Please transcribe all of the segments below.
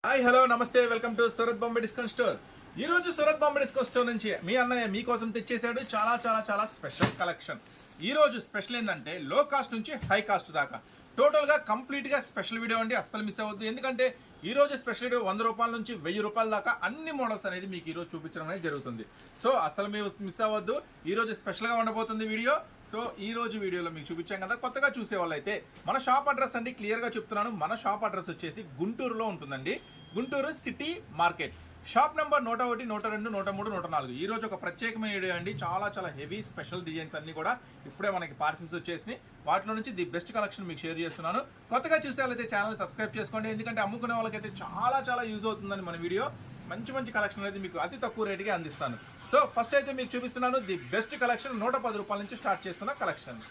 Hi hello నమస్తే welcome to Surat Bombay discount store. ఈ రోజు సూరత్ బాంబే డిస్కౌంట్ స్టోర్ నుంచి మీ అన్నయ్య మీకోసం తెచ్చేసాడు చాలా చాలా చాలా స్పెషల్ కలెక్షన్. ఈ రోజు స్పెషల్ ఏంటంటే లో కాస్ట్ నుంచి హై కాస్ట్ దాకా టోటల్గా కంప్లీట్గా స్పెషల్ వీడియో అండి, అస్సలు మిస్ అవ్వద్దు. ఎందుకంటే ఈ రోజు స్పెషల్ వీడియో 100 రూపాయల నుంచి 1000 రూపాయల దాకా అన్ని మోడల్స్ అనేది మీకు ఈరోజు చూపించడం అనేది జరుగుతుంది. సో అసలు మీరు మిస్ అవ్వద్దు, ఈరోజు స్పెషల్గా ఉండబోతుంది వీడియో. సో ఈ రోజు వీడియోలో మీకు చూపించాం కదా, కొత్తగా చూసే వాళ్ళైతే మన షాప్ అడ్రస్ అండి క్లియర్గా చెప్తున్నాను. మన షాప్ అడ్రస్ వచ్చేసి గుంటూరులో ఉంటుందండి, Guntur city market. Shop number 101, 102, 103, 104. ఈ రోజు ఒక ప్రత్యేకమైన వీడియో అండి, చాలా చాలా హెవీ స్పెషల్ డిజైన్స్ అన్ని కూడా ఇప్పుడే మనకి పార్సిల్స్ వచ్చేసినాయి. వాటిలో నుంచి ది బెస్ట్ కలెక్షన్ మీకు షేర్ చేస్తున్నాను. కొత్తగా చూసే వాళ్ళైతే ఛానల్ సబ్స్క్రైబ్ చేసుకోండి, ఎందుకంటే అమ్ముకునే వాళ్ళకైతే చాలా చాలా యూజ్ అవుతుందని మన వీడియో. మంచి మంచి కలెక్షన్ అనేది మీకు అతి తక్కువ రేటుగా అందిస్తాను. సో ఫస్ట్ అయితే మీకు చూపిస్తున్నాను ది బెస్ట్ కలెక్షన్. 110 రూపాయల నుంచి స్టార్ట్ చేస్తున్న కలెక్షన్.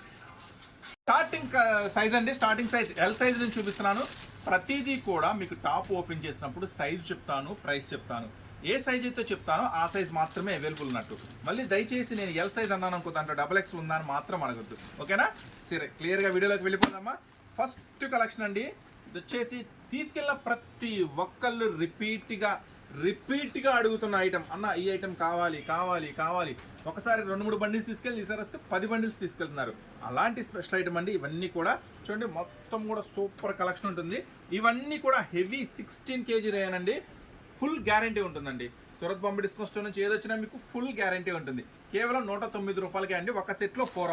స్టార్టింగ్ సైజ్ అండి, స్టార్టింగ్ సైజ్ ఎల్ సైజ్ నుంచి చూపిస్తున్నాను. ప్రతిదీ కూడా మీకు టాప్ ఓపెన్ చేసినప్పుడు సైజ్ చెప్తాను, ప్రైస్ చెప్తాను. ఏ సైజ్ అయితే చెప్తానో ఆ సైజ్ మాత్రమే అవైలబుల్ ఉన్నట్టు. మళ్ళీ దయచేసి నేను ఎల్ సైజ్ అన్నాను అనుకో, దాంట్లో XXL ఉందా అని మాత్రం అడగద్దు, ఓకేనా? సరే, క్లియర్గా వీడియోలోకి వెళ్ళిపోదామా. ఫస్ట్ కలెక్షన్ అండి, ఇది వచ్చేసి తీసుకెళ్ళిన ప్రతి ఒక్కళ్ళు రిపీట్గా అడుగుతున్న ఐటమ్. అన్న ఈ ఐటమ్ కావాలి కావాలి కావాలి. ఒకసారి 2-3 బండిల్స్ తీసుకెళ్ళి ఈసారి వస్తే 10 బండిల్స్ తీసుకెళ్తున్నారు. అలాంటి స్పెషల్ ఐటమ్ అండి ఇవన్నీ కూడా. చూడండి, మొత్తం కూడా సూపర్ కలెక్షన్ ఉంటుంది. ఇవన్నీ కూడా హెవీ 16 kg రేయనండి, ఫుల్ గ్యారంటీ ఉంటుందండి. సూరత్ బాంబే డిస్కౌంట్ స్టోర్ నుంచి ఏదొచ్చినా మీకు ఫుల్ గ్యారంటీ ఉంటుంది. కేవలం 109 రూపాయలకే అండి. ఒక సెట్లో 4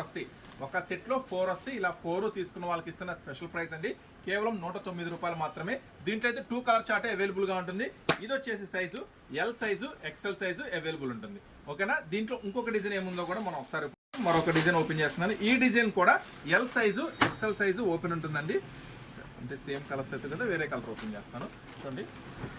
వస్తాయి. ఇలా 4 తీసుకున్న వాళ్ళకి ఇస్తున్న స్పెషల్ ప్రైస్ అండి, కేవలం 109 రూపాయలు మాత్రమే. దీంట్లో అయితే 2 కలర్ చార్ట్ అవైలబుల్గా ఉంటుంది. ఇది వచ్చేసి size L size, XL size available ఉంటుంది, ఓకేనా? దీంట్లో ఇంకొక డిజైన్ ఏముందో కూడా మనం ఒకసారి మరొక డిజైన్ ఓపెన్ చేస్తున్నాను. ఈ డిజైన్ కూడా L size, XL size open ఉంటుందండి. అంటే సేమ్ కలర్ సెట్ కదా, వేరే కలర్ ఓపెన్ చేస్తాను. చూడండి,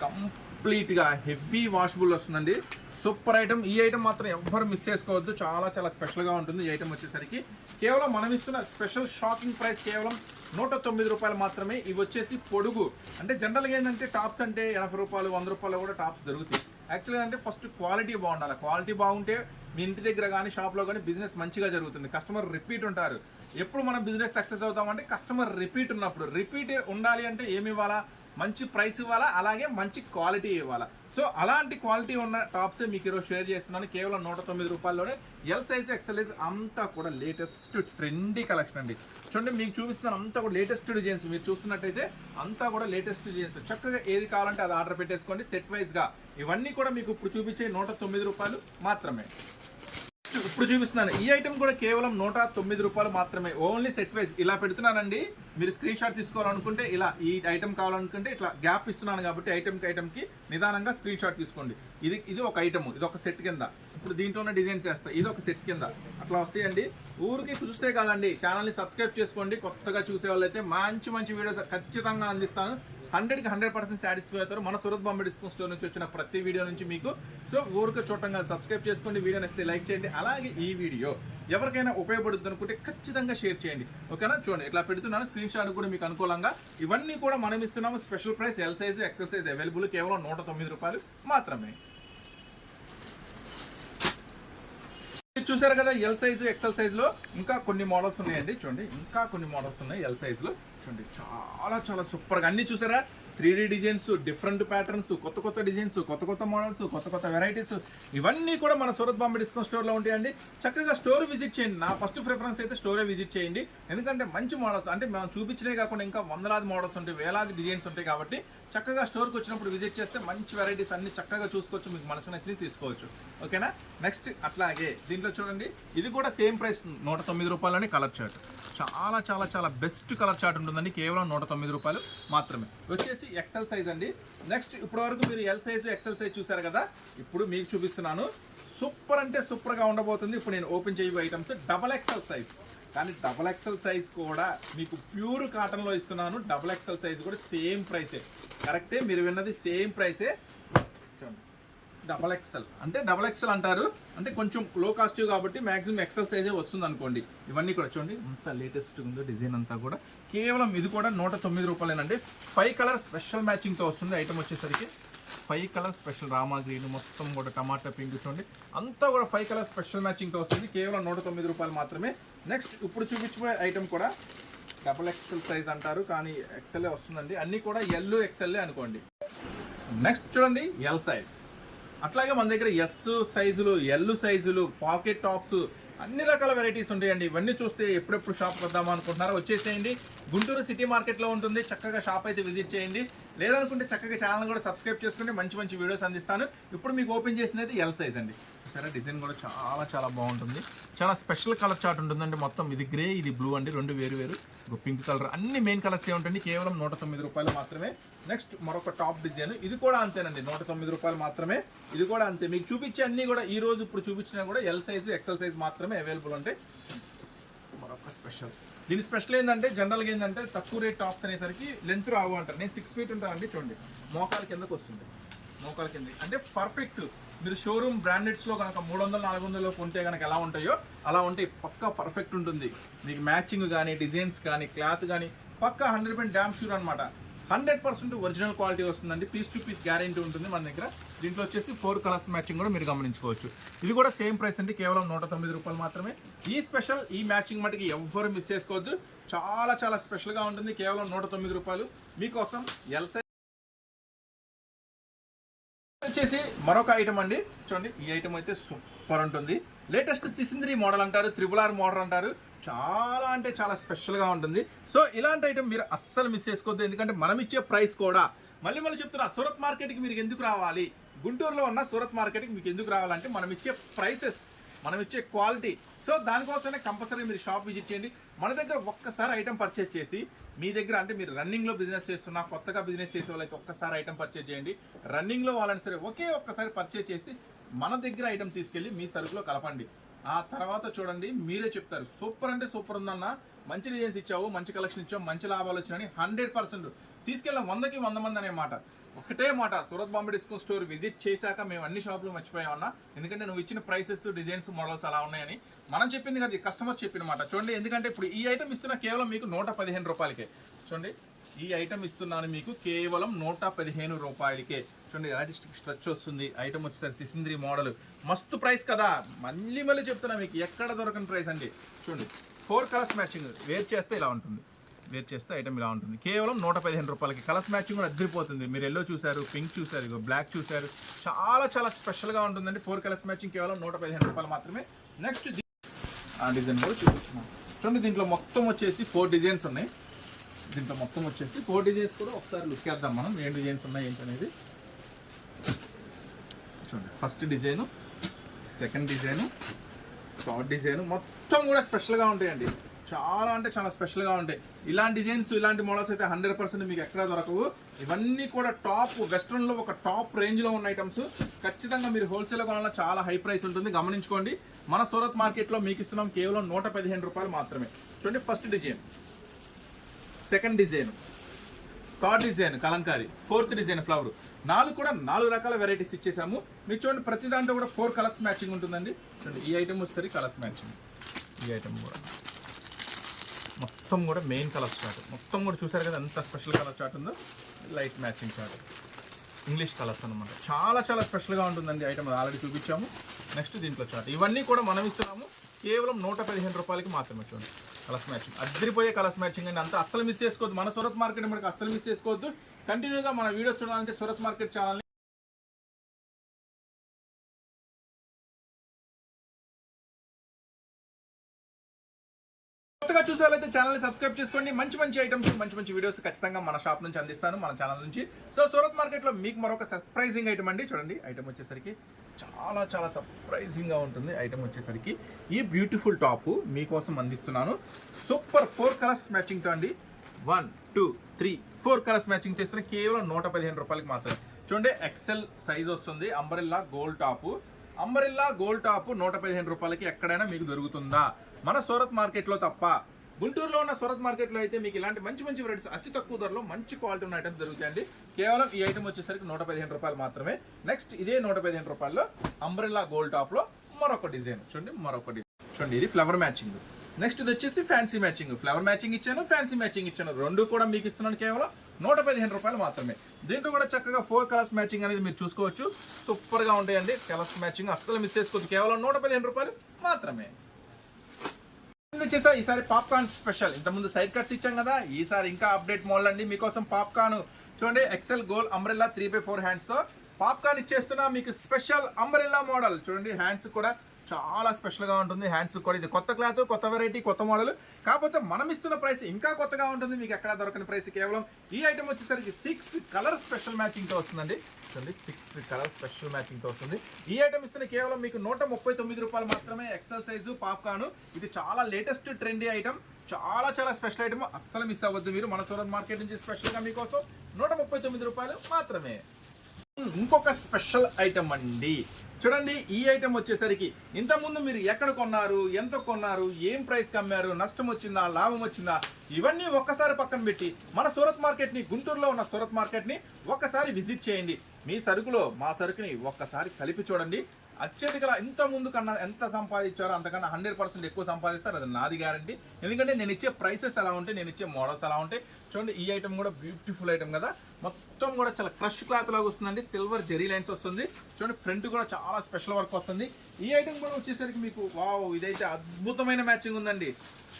కంప్లీట్గా హెవీ వాషబుల్ వస్తుందండి. Super item. ఈ ఐటమ్ మాత్రం ఎవ్వరు మిస్ చేసుకోవద్దు, చాలా చాలా స్పెషల్గా ఉంటుంది. ఈ ఐటమ్ వచ్చేసరికి కేవలం మనం ఇస్తున్న స్పెషల్ షాకింగ్ ప్రైస్ కేవలం 109 రూపాయలు మాత్రమే. ఇవి వచ్చేసి పొడుగు. అంటే జనరల్గా ఏంటంటే టాప్స్ అంటే 80 రూపాయలు, 100 రూపాయలు కూడా టాప్స్ దొరుకుతాయి. యాక్చువల్గా అంటే ఫస్ట్ క్వాలిటీ బాగుండాలి. క్వాలిటీ బాగుంటే మీ ఇంటి దగ్గర కానీ షాప్లో కానీ బిజినెస్ మంచిగా జరుగుతుంది. కస్టమర్ రిపీట్ ఉంటారు. ఎప్పుడు మనం బిజినెస్ సక్సెస్ అవుతామంటే కస్టమర్ రిపీట్ ఉన్నప్పుడు. రిపీట్ ఉండాలి అంటే ఏమి ఇవ్వాలా? మంచి ప్రైస్ ఇవ్వాలా, అలాగే మంచి క్వాలిటీ ఇవ్వాలా. సో అలాంటి క్వాలిటీ ఉన్న టాప్సే మీకు ఈరోజు షేర్ చేస్తున్నాను, కేవలం 109 రూపాయల్లోనే. ఎల్ సైజ్, XL సైజ్ అంతా కూడా లేటెస్ట్ ట్రెండీ కలెక్షన్ అండి. చూడండి, మీకు చూపిస్తున్నాను అంతా కూడా లేటెస్ట్ డిజైన్స్. మీరు చూస్తున్నట్టయితే అంతా కూడా లేటెస్ట్ డిజైన్స్. చక్కగా ఏది కావాలంటే అది ఆర్డర్ పెట్టేసుకోండి సెట్ వైజ్గా. ఇవన్నీ కూడా మీకు ఇప్పుడు చూపించే 109 రూపాయలు మాత్రమే. ఇప్పుడు చూపిస్తున్నాను ఈ ఐటమ్ కూడా కేవలం 109 రూపాయలు మాత్రమే. ఓన్లీ సెట్ వైజ్ ఇలా పెడుతున్నానండి. మీరు స్క్రీన్ షాట్ తీసుకోవాలనుకుంటే ఇలా, ఈ ఐటమ్ కావాలనుకుంటే ఇట్లా గ్యాప్ ఇస్తున్నాను కాబట్టి ఐటమ్కి నిదానంగా స్క్రీన్ షాట్ తీసుకోండి. ఇది ఒక ఐటమ్, ఇది ఒక సెట్ కింద. ఇప్పుడు దీంట్లోనే డిజైన్స్ వేస్తాయి, ఇది ఒక సెట్ కింద అట్లా వస్తాయండి. ఊరికి చూస్తే కాదండి, ఛానల్ని సబ్స్క్రైబ్ చేసుకోండి. కొత్తగా చూసే వాళ్ళైతే మంచి మంచి వీడియోస్ ఖచ్చితంగా అందిస్తాను. 100కి 100% సాటిస్ఫై అవుతారు మన సూరత్ బాంబే డిస్కౌంట్ స్టోర్ నుంచి వచ్చిన ప్రతి వీడియో నుంచి మీకు. సో ఊరికి చూడటం కాదు, సబ్స్క్రైబ్ చేసుకోండి. వీడియోని ఇస్తే లైక్ చేయండి. అలాగే ఈ వీడియో ఎవరికైనా ఉపయోగపడుతుంది అనుకుంటే ఖచ్చితంగా షేర్ చేయండి, ఓకేనా? చూడండి, ఇట్లా పెడుతున్నాను స్క్రీన్ షాట్ కూడా మీకు అనుకూలంగా. ఇవన్నీ కూడా మనం ఇస్తున్నాము special price. L size, XL size available, కేవలం 109 రూపాయలు మాత్రమే. చూసారు కదా, ఎల్ సైజు, XL సైజులో ఇంకా కొన్ని మోడల్స్ ఉన్నాయండి. చూడండి, ఇంకా కొన్ని మోడల్స్ ఉన్నాయి ఎల్ సైజులో. చూడండి, చాలా చాలా సూపర్గా అన్నీ చూసారా? 3D డిజైన్స్, డిఫరెంట్ ప్యాటర్న్స్, కొత్త డిజైన్స్, కొత్త మోడల్స్, కొత్త వెరైటీస్, ఇవన్నీ కూడా మన సూరత్ బాంబే డిస్కౌంట్ స్టోర్లో ఉంటాయండి. చక్కగా స్టోర్ విజిట్ చేయండి. నా ఫస్ట్ ప్రిఫరెన్స్ అయితే స్టోరే విజిట్ చేయండి. ఎందుకంటే మంచి మోడల్స్ అంటే మనం చూపించినవి కాకుండా ఇంకా వందలాది మోడల్స్ ఉంటాయి, వేలాది డిజైన్స్ ఉంటాయి. కాబట్టి చక్కగా స్టోర్కి వచ్చినప్పుడు విజిట్ చేస్తే మంచి వెరైటీస్ అన్ని చక్కగా చూసుకోవచ్చు, మీకు మనసు నచ్చింది తీసుకోవచ్చు, ఓకేనా? నెక్స్ట్ అట్లాగే దీంట్లో చూడండి, ఇది కూడా సేమ్ ప్రైస్ 109 రూపాయలని కలర్ చార్ట్. చాలా చాలా చాలా బెస్ట్ కలర్ చార్ట్ ఉంటుందండి, కేవలం 109 రూపాయలు మాత్రమే. వచ్చేసి XL సైజ్ అండి. నెక్స్ట్ ఇప్పటి వరకు మీరు ఎల్ సైజ్, XL సైజ్ చూసారు కదా, ఇప్పుడు మీకు చూపిస్తున్నాను సూపర్ అంటే సూపర్గా ఉండబోతుంది. ఇప్పుడు నేను ఓపెన్ చేయబోయే ఐటమ్స్ XXL సైజ్. కానీ XXL సైజ్ కూడా మీకు ప్యూర్ కాటన్లో ఇస్తున్నాను. XXL సైజ్ కూడా సేమ్ ప్రైసే, కరెక్టే, మీరు విన్నది సేమ్ ప్రైసే. చూడండి, XXL అంటే XXL అంటారు, అంటే కొంచెం లో కాస్ట్ కాబట్టి మ్యాక్సిమం XL సైజే వస్తుంది అనుకోండి. ఇవన్నీ కూడా చూడండి అంత లేటెస్ట్ ఉందో డిజైన్ అంతా కూడా. కేవలం ఇది కూడా 109 రూపాయలేనండి. 5 కలర్ స్పెషల్ మ్యాచింగ్తో వస్తుంది ఐటమ్ వచ్చేసరికి. 5 కలర్ స్పెషల్ రామా గ్రీన్, మొత్తం కూడా టమాటా పింక్. చూడండి అంతా కూడా 5 కలర్ స్పెషల్ మ్యాచింగ్తో వస్తుంది, కేవలం 109 రూపాయలు మాత్రమే. నెక్స్ట్ ఇప్పుడు చూపించబోయే ఐటమ్ కూడా XXL సైజ్ అంటారు, కానీ XL వస్తుందండి. అన్నీ కూడా ఎల్, XL అనుకోండి. నెక్స్ట్ చూడండి ఎల్ సైజ్, అట్లాగే మన దగ్గర ఎస్ సైజులు, ఎల్ సైజులు, పాకెట్ టాప్స్, అన్ని రకాల వెరైటీస్ ఉంటాయండి. ఇవన్నీ చూస్తే ఎప్పుడెప్పుడు షాప్ వద్దామా అనుకుంటున్నారో వచ్చేసేయండి. గుంటూరు సిటీ మార్కెట్లో ఉంటుంది, చక్కగా షాప్ అయితే విజిట్ చేయండి. లేదనుకుంటే చక్కగా ఛానల్ కూడా సబ్స్క్రైబ్ చేసుకుంటే మంచి మంచి వీడియోస్ అందిస్తాను. ఇప్పుడు మీకు ఓపెన్ చేసినది ఎల్ సైజ్ అండి. సరే, డిజైన్ కూడా చాలా చాలా బాగుంటుంది. చాలా స్పెషల్ కలర్ చార్ట్ ఉంటుందండి. మొత్తం ఇది గ్రే, ఇది బ్లూ అండి, రెండు వేరు వేరు. పింక్ కలర్, అన్ని మెయిన్ కలర్స్ ఉంటుంది. కేవలం 109 రూపాయలు మాత్రమే. నెక్స్ట్ మరొక టాప్ డిజైన్, ఇది కూడా అంతేనండి, 109 రూపాయలు మాత్రమే. ఇది కూడా అంతే. మీకు చూపించే అన్ని కూడా ఈ రోజు ఇప్పుడు చూపించినా కూడా ఎల్ సైజు, ఎక్సెల్ సైజ్ మాత్రమే అవైలబుల్ ఉంటాయి. మరొక స్పెషల్, దీని స్పెషల్ ఏంటంటే జనరల్గా ఏంటంటే తక్కువ రేట్ టాప్స్ అనేసరికి లెంత్ రావు అంటారు. నేను 6 ఫీట్ ఉంటానండి. చూడండి, మోకాల కిందకు వస్తుంది. మోకాల కింద అంటే పర్ఫెక్ట్. మీరు షోరూమ్ బ్రాండెడ్స్లో కనుక 300-400 కొంటే కనుక ఎలా ఉంటాయో అలా ఉంటే పక్కా పర్ఫెక్ట్ ఉంటుంది. మీకు మ్యాచింగ్ కానీ, డిజైన్స్ కానీ, క్లాత్ కానీ పక్కా 100% డ్యామ్ షూర్ అనమాట. 100% ఒరిజినల్ క్వాలిటీ వస్తుందండి. పీస్ టు పీస్ గ్యారెంటీ ఉంటుంది మన దగ్గర. దీంట్లో వచ్చేసి 4 కలర్స్ మ్యాచింగ్ కూడా మీరు గమనించుకోవచ్చు. ఇది కూడా సేమ్ ప్రైస్ అండి, కేవలం 109 రూపాయలు మాత్రమే. ఈ స్పెషల్, ఈ మ్యాచింగ్ మటుకి ఎవ్వరు మిస్ చేసుకోవద్దు. చాలా చాలా స్పెషల్గా ఉంటుంది. కేవలం 109 రూపాయలు మీకోసం. ఎల్ సైజ్ వచ్చేసి మరొక ఐటమ్ అండి. చూడండి, ఈ ఐటమ్ అయితే సూపర్ ఉంటుంది. లేటెస్ట్ సిసింద్రి మోడల్ అంటారు, RRR మోడల్ అంటారు. చాలా అంటే చాలా స్పెషల్గా ఉంటుంది. సో ఇలాంటి ఐటమ్ మీరు అస్సలు మిస్ చేసుకోవద్దు. ఎందుకంటే మనం ఇచ్చే ప్రైస్ కూడా మళ్ళీ చెప్తున్నా, సూరత్ మార్కెట్కి మీరు ఎందుకు రావాలి, గుంటూరులో ఉన్న సూరత్ మార్కెట్కి మీకు ఎందుకు రావాలంటే మనం ఇచ్చే ప్రైసెస్, మనం ఇచ్చే క్వాలిటీ. సో దానికోసమే కంపల్సరీ మీరు షాప్ విజిట్ చేయండి. మన దగ్గర ఒక్కసారి ఐటమ్ పర్చేజ్ చేసి, మీ దగ్గర అంటే మీరు రన్నింగ్లో బిజినెస్ చేస్తున్నా, కొత్తగా బిజినెస్ చేసే వాళ్ళైతే ఒక్కసారి ఐటమ్ పర్చేజ్ చేయండి. రన్నింగ్లో వాళ్ళని సరే ఒక్కసారి పర్చేజ్ చేసి మన దగ్గర ఐటమ్ తీసుకెళ్ళి మీ సరుకులో కలపండి. ఆ తర్వాత చూడండి, మీరే చెప్తారు సూపర్ అంటే సూపర్ ఉందన్న, మంచి డిజైన్స్ ఇచ్చావు, మంచి కలెక్షన్ ఇచ్చావు, మంచి లాభాలు వచ్చినాయని 100% తీసుకెళ్ళిన 100కి 100 మంది అనే మాట. ఒకటే మాట, Surat Bombay discount store visit చేశాక మేము అన్ని షాపులు మర్చిపోయామన్నా. ఎందుకంటే నువ్వు ఇచ్చిన ప్రైసెస్, డిజైన్స్, మోడల్స్ అలా ఉన్నాయని మనం చెప్పింది కదా, కస్టమర్స్ చెప్పిన మాట. చూడండి, ఎందుకంటే ఇప్పుడు ఈ ఐటమ్ ఇస్తున్నా కేవలం మీకు 115 రూపాయలకే. చూడండి, ఈ ఐటమ్ ఇస్తున్నాను మీకు కేవలం 115 రూపాయలకే. చూడండి, ఎలాస్టిక్ స్ట్రెచ్ వస్తుంది. ఐటమ్ వచ్చేసరికి సిసింద్రి మోడల్, మస్తు ప్రైస్ కదా. మళ్ళీ చెప్తున్నా, మీకు ఎక్కడ దొరకని ప్రైస్ అండి. చూడండి, 4 కలర్స్ మ్యాచింగ్, వేర్ చేస్తే ఇలా ఉంటుంది. వేర్ చేస్తే ఐటమ్ ఇలా ఉంటుంది. కేవలం 115 రూపాయలకి. కలర్స్ మ్యాచింగ్ కూడా అదిరిపోతుంది. మీరు ఎల్లో చూసారు, పింక్ చూసారు, ఇగో బ్లాక్ చూసారు. చాలా చాలా స్పెషల్గా ఉంటుందండి. 4 కలర్స్ మ్యాచింగ్ కేవలం 115 రూపాయలు మాత్రమే. నెక్స్ట్ ఆ డిజైన్ కూడా చూపిస్తున్నాం. చూడండి, దీంట్లో మొత్తం వచ్చేసి 4 డిజైన్స్ ఉన్నాయి. దీంట్లో మొత్తం వచ్చేసి 4 డిజైన్స్ కూడా ఒకసారి లుక్ చేద్దాం మనం, ఏం డిజైన్స్ ఉన్నాయి ఏంటనేది. చూడండి, first design, second design, third design, మొత్తం కూడా స్పెషల్గా ఉంటాయండి. చాలా అంటే చాలా స్పెషల్గా ఉంటాయి. ఇలాంటి డిజైన్స్, ఇలాంటి మోడల్స్ అయితే 100% మీకు ఎక్కడా దొరకవు. ఇవన్నీ కూడా టాప్ వెస్ట్రన్లో ఒక టాప్ రేంజ్లో ఉన్న ఐటమ్స్. ఖచ్చితంగా మీరు హోల్సేల్ కొనాలన్నా చాలా హై ప్రైస్ ఉంటుంది, గమనించుకోండి. మన సూరత్ మార్కెట్లో మీకు ఇస్తున్నాం కేవలం 115 రూపాయలు మాత్రమే. చూడండి, first design, second design, third design Kalamkari, fourth design flower. 4 రకాల వెరైటీస్ ఇచ్చేసాము. మీరు చూడండి, ప్రతి దాంట్లో కూడా 4 కలర్స్ మ్యాచింగ్ ఉంటుందండి. చూడండి, ఈ ఐటమ్ వచ్చేసరికి కలర్స్ మ్యాచింగ్. ఈ ఐటమ్ కూడా మొత్తం కూడా మెయిన్ కలర్ చార్ట్. మొత్తం కూడా చూసారు కదా ఎంత స్పెషల్ కలర్ చార్ట్ ఉందో. Light matching chart, English colours అనమాట. చాలా చాలా స్పెషల్గా ఉంటుందండి. ఐటమ్ ఆల్రెడీ చూపించాము. నెక్స్ట్ దీంట్లో చార్ట్. ఇవన్నీ కూడా మనం ఇస్తున్నాము కేవలం 115 రూపాయలకి మాత్రమే. చూడండి, కలర్స్ మ్యాచింగ్, అద్దరిపోయే కలర్స్ మ్యాచింగ్ అండి. అంతా అస్సలు మిస్ చేసుకోవద్దు. మన సూరత్ మార్కెట్ మనకి అస్సలు మిస్ చేసుకోవద్దు. కంటిన్యూగా మన వీడియోస్ చూడాలంటే సూరత్ మార్కెట్ ఛానల్ని కొత్తగా చూసే వాళ్ళైతే ఛానల్ని సబ్స్క్రైబ్ చేసుకోండి. మంచి ఐటమ్స్, మంచి వీడియోస్ ఖచ్చితంగా మన షాప్ నుంచి అందిస్తాను, మన ఛానల్ నుంచి. సో సూరత్ మార్కెట్లో మీకు మరొక సర్ప్రైజింగ్ ఐటమ్ అండి. చూడండి, ఐటమ్ వచ్చేసరికి చాలా చాలా సర్ప్రైజింగ్గా ఉంటుంది. ఐటమ్ వచ్చేసరికి ఈ బ్యూటిఫుల్ టాప్ మీకోసం అందిస్తున్నాను. సూపర్ 4 కలర్స్ మ్యాచింగ్తో అండి. 1 2 3 4 కలర్స్ మ్యాచింగ్ చేస్తున్న కేవలం 115 రూపాయలకి మాత్రమే. చూడండి, ఎక్సెల్ సైజ్ వస్తుంది. అంబరెల్లా గోల్డ్ టాప్, 115 రూపాయలకి ఎక్కడైనా మీకు దొరుకుతుందా? మన సూరత్ మార్కెట్లో తప్ప. గుంటూరులో ఉన్న సూరత్ మార్కెట్లో అయితే మీకు ఇలాంటి మంచి వెరైటీస్ అతి తక్కువ ధరలో మంచి క్వాలిటీ ఉన్న ఐటమ్స్ దొరుకుతాయండి. కేవలం ఈ ఐటమ్ వచ్చేసరికి 115 రూపాయలు మాత్రమే. నెక్స్ట్ ఇదే 115 రూపాయల్లో అంబ్రెల్లా గోల్డ్ టాప్లో మరొక డిజైన్. చూడండి, మరొక డిజైన్. చూడండి, ఇది ఫ్లవర్ మ్యాచింగ్. నెక్స్ట్ ఇది వచ్చేసి ఫ్యాన్సీ మ్యాచింగ్. ఫ్లవర్ మ్యాచింగ్ ఇచ్చాను, ఫ్యాన్సీ మ్యాచింగ్ ఇచ్చాను. రెండు కూడా మీకు ఇస్తున్నాను కేవలం 115 రూపాయలు మాత్రమే. దీంట్లో కూడా చక్కగా 4 కలర్స్ మ్యాచింగ్ అనేది మీరు చూసుకోవచ్చు. సూపర్గా ఉంటాయండి కలర్స్ మ్యాచింగ్, అస్సలు మిస్ చేసుకోవద్దు. కేవలం 115 రూపాయలు మాత్రమే. ఈసారి పాప్కార్న్ స్పెషల్. ఇంతకుముందు సైడ్ కట్స్ ఇచ్చాం కదా, ఈసారి ఇంకా అప్డేట్ మోడల్ అండి మీకోసం. పాప్కార్న్ చూడండి ఎక్సెల్ గోల్ అంబ్రెల్లా 3/4 హ్యాండ్స్ తో పాప్కార్న్ ఇచ్చేస్తున్నా మీకు స్పెషల్ అంబ్రెల్లా మోడల్. చూడండి హ్యాండ్స్ కూడా చాలా స్పెషల్గా ఉంటుంది. హ్యాండ్స్ కూడా ఇది కొత్త క్లాత్, కొత్త వెరైటీ, కొత్త మోడల్. కాకపోతే మనం ఇస్తున్న ప్రైస్ ఇంకా కొత్తగా ఉంటుంది, మీకు ఎక్కడ దొరకని ప్రైస్. కేవలం ఈ ఐటమ్ వచ్చేసరికి 6 కలర్ స్పెషల్ మ్యాచింగ్తో వస్తుందండి. చూడండి 6 కలర్ స్పెషల్ మ్యాచింగ్తో వస్తుంది. ఈ ఐటమ్ ఇస్తున్న కేవలం మీకు 139 రూపాయలు మాత్రమే. ఎక్సెల్ సైజు పాప్కార్న్, ఇది చాలా లేటెస్ట్ ట్రెండీ ఐటమ్, చాలా చాలా స్పెషల్ ఐటమ్. అస్సలు మిస్ అవ్వద్దు మీరు. మన సూరత్ మార్కెట్ నుంచి స్పెషల్గా మీకోసం 139 రూపాయలు మాత్రమే. ఇంకొక స్పెషల్ ఐటమ్ అండి. చూడండి ఈ ఐటమ్ వచ్చేసరికి ఇంతకుముందు మీరు ఎక్కడ కొన్నారు, ఎంత కొన్నారు, ఏం ప్రైస్కి అమ్మారు, నష్టం వచ్చిందా, లాభం వచ్చిందా, ఇవన్నీ ఒక్కసారి పక్కన పెట్టి మన సూరత్ మార్కెట్ని, గుంటూరులో ఉన్న సూరత్ మార్కెట్ని ఒక్కసారి విజిట్ చేయండి. మీ సరుకులో మా సరుకుని ఒక్కసారి కలిపి చూడండి. అత్యధిక ఇంత ముందు కన్నా ఎంత సంపాదించారో అంతకన్నా 100% ఎక్కువ సంపాదిస్తారు, అది నాది గ్యారంటీ. ఎందుకంటే నేను ఇచ్చే ప్రైసెస్ ఎలా ఉంటాయి, నేను ఇచ్చే మోడల్స్ ఎలా ఉంటాయి. చూడండి ఈ ఐటమ్ కూడా బ్యూటిఫుల్ ఐటమ్ కదా, మొత్తం కూడా చాలా క్రష్ క్లాత్ లాగా వస్తుందండి. సిల్వర్ జెరీ లైన్స్ వస్తుంది. చూడండి ఫ్రంట్ కూడా చాలా స్పెషల్ వర్క్ వస్తుంది. ఈ ఐటమ్ కూడా వచ్చేసరికి మీకు వావ్, ఇదైతే అద్భుతమైన మ్యాచింగ్ ఉందండి.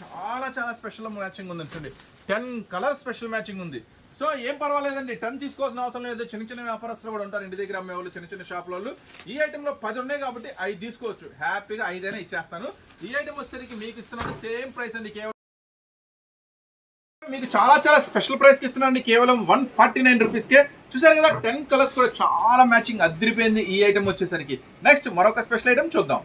చాలా చాలా స్పెషల్ మ్యాచింగ్ ఉందండి. చూడండి 10 కలర్ స్పెషల్ మ్యాచింగ్ ఉంది. సో ఏం పర్వాలేదండి, 10 తీసుకోవాల్సిన అవసరం లేదు. చిన్న చిన్న వ్యాపారస్తులు కూడా ఉంటారు, ఇంటి దగ్గర అమ్మేవాళ్ళు, చిన్న చిన్న షాపుల వాళ్ళు. ఈ ఐటెంలో 10 ఉన్నాయి కాబట్టి 5 తీసుకోవచ్చు, హ్యాపీగా 5 అయినా ఇచ్చేస్తాను. ఈ ఐటెం వచ్చేసరికి మీకు ఇస్తున్నాను సేమ్ ప్రైస్ అండి, కేవలం మీకు చాలా చాలా స్పెషల్ ప్రైస్కి ఇస్తున్నాను, కేవలం 149 రూపీస్కే. చూసారు కదా 10 కలర్స్ కూడా చాలా మ్యాచింగ్ అదిరిపోయింది ఈ ఐటెం వచ్చేసరికి. నెక్స్ట్ మరొక స్పెషల్ ఐటెం చూద్దాం.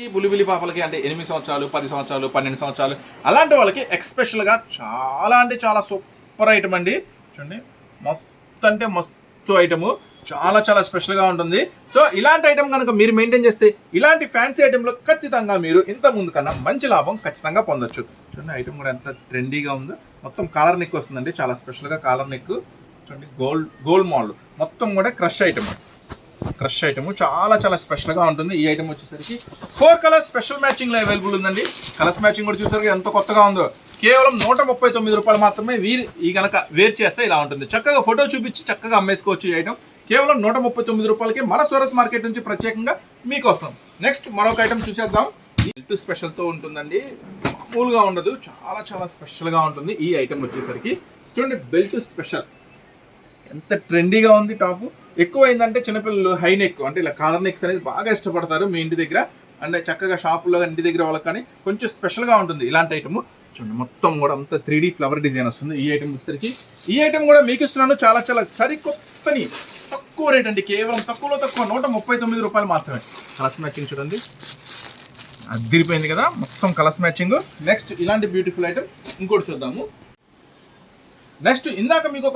ఈ బులిబిలి పాపలకి అంటే 8 సంవత్సరాలు, 10 సంవత్సరాలు, 12 సంవత్సరాలు అలాంటి వాళ్ళకి ఎక్స్పెషల్గా చాలా అంటే చాలా సూపర్ ఐటమ్ అండి. చూడండి మస్తు అంటే మస్తు ఐటము, చాలా చాలా స్పెషల్గా ఉంటుంది. సో ఇలాంటి ఐటమ్ కనుక మీరు మెయింటైన్ చేస్తే ఇలాంటి ఫ్యాన్సీ ఐటెంలో ఖచ్చితంగా మీరు ఇంత ముందు కన్నా మంచి లాభం ఖచ్చితంగా పొందొచ్చు. చూడండి ఐటమ్ కూడా ఎంత ట్రెండీగా ఉందో, మొత్తం కాలర్ నెక్ వస్తుందండి, చాలా స్పెషల్గా కాలర్ నెక్. చూడండి గోల్డ్ మోడల్, మొత్తం కూడా క్రష్ ఐటమ్ చాలా చాలా స్పెషల్గా ఉంటుంది. ఈ ఐటమ్ వచ్చేసరికి 4 కలర్స్ స్పెషల్ మ్యాచింగ్లో అవైలబుల్ ఉందండి. కలర్స్ మ్యాచింగ్ కూడా చూసారు ఎంత కొత్తగా ఉందో. కేవలం 139 రూపాయలు మాత్రమే. ఈ కనుక వేర్ చేస్తే ఇలా ఉంటుంది. చక్కగా ఫోటో చూపించి చక్కగా అమ్మేసుకోవచ్చు ఈ ఐటమ్. కేవలం 139 రూపాయలకి మన సూరత్ మార్కెట్ నుంచి ప్రత్యేకంగా మీకోసం. నెక్స్ట్ మరొక ఐటమ్ చూసేద్దాం. బెల్ట్ స్పెషల్తో ఉంటుందండి, మామూలుగా ఉండదు, చాలా చాలా స్పెషల్గా ఉంటుంది. ఈ ఐటమ్ వచ్చేసరికి చూడండి బెల్ట్ స్పెషల్ ఎంత ట్రెండీగా ఉంది. టాప్ ఎక్కువ అయిందంటే చిన్నపిల్లలు హై నెక్ అంటే ఇలా కాలర్ నెక్స్ అనేది బాగా ఇష్టపడతారు మీ ఇంటి దగ్గర, అంటే చక్కగా షాపులో ఇంటి దగ్గర వాళ్ళకి కానీ కొంచెం స్పెషల్గా ఉంటుంది ఇలాంటి ఐటమ్. చూడండి మొత్తం కూడా అంతా 3D ఫ్లవర్ డిజైన్ వస్తుంది ఈ ఐటమ్ వచ్చేసరికి. ఈ ఐటమ్ కూడా మీకు ఇస్తున్నాను చాలా చాలా సరికొత్తని తక్కువ రేట్ అండి, కేవలం తక్కువలో తక్కువ 139 రూపాయలు మాత్రమే. కలర్స్ మ్యాచింగ్ చూడండి అదిరిపోయింది కదా, మొత్తం కలర్స్ మ్యాచింగ్. నెక్స్ట్ ఇలాంటి బ్యూటిఫుల్ ఐటమ్ ఇంకోటి చూద్దాము. నెక్స్ట్ ఇందాక మీకు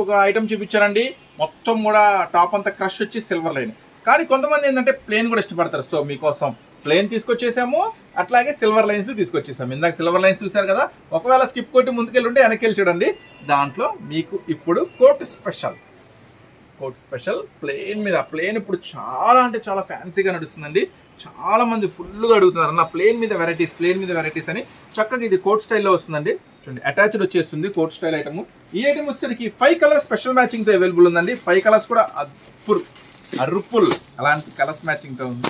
ఒక ఐటమ్ చూపించారండి, మొత్తం కూడా టాప్ అంతా క్రష్ వచ్చి సిల్వర్ లైన్. కానీ కొంతమంది ఏంటంటే ప్లేన్ కూడా ఇష్టపడతారు. సో మీకోసం ప్లేన్ తీసుకొచ్చేసాము, అట్లాగే సిల్వర్ లైన్స్ తీసుకొచ్చేసాము. ఇందాక సిల్వర్ లైన్స్ చూసారు కదా, ఒకవేళ స్కిప్ కొట్టి ముందుకెళ్ళి ఉంటే వెనక్కి వెళ్ళి చూడండి. దాంట్లో మీకు ఇప్పుడు కోట్ స్పెషల్ ప్లేన్ మీద. ప్లేన్ ఇప్పుడు చాలా అంటే చాలా ఫ్యాన్సీగా నడుస్తుందండి, చాలా మంది ఫుల్గా అడుగుతున్నారు అన్న ప్లేన్ మీద వెరైటీస్ అని. చక్కగా ఇది కోట్ స్టైల్లో వస్తుందండి. చూడండి అటాచ్డ్ వచ్చేస్తుంది కోట్ స్టైల్ ఐటమ్. ఈ ఐటమ్ వచ్చేసరికి 5 కలర్స్ స్పెషల్ మ్యాచింగ్తో అవైలబుల్ ఉందండి. 5 కలర్స్ కూడా అరుపుల్ అలాంటి కలర్స్ మ్యాచింగ్తో ఉంది.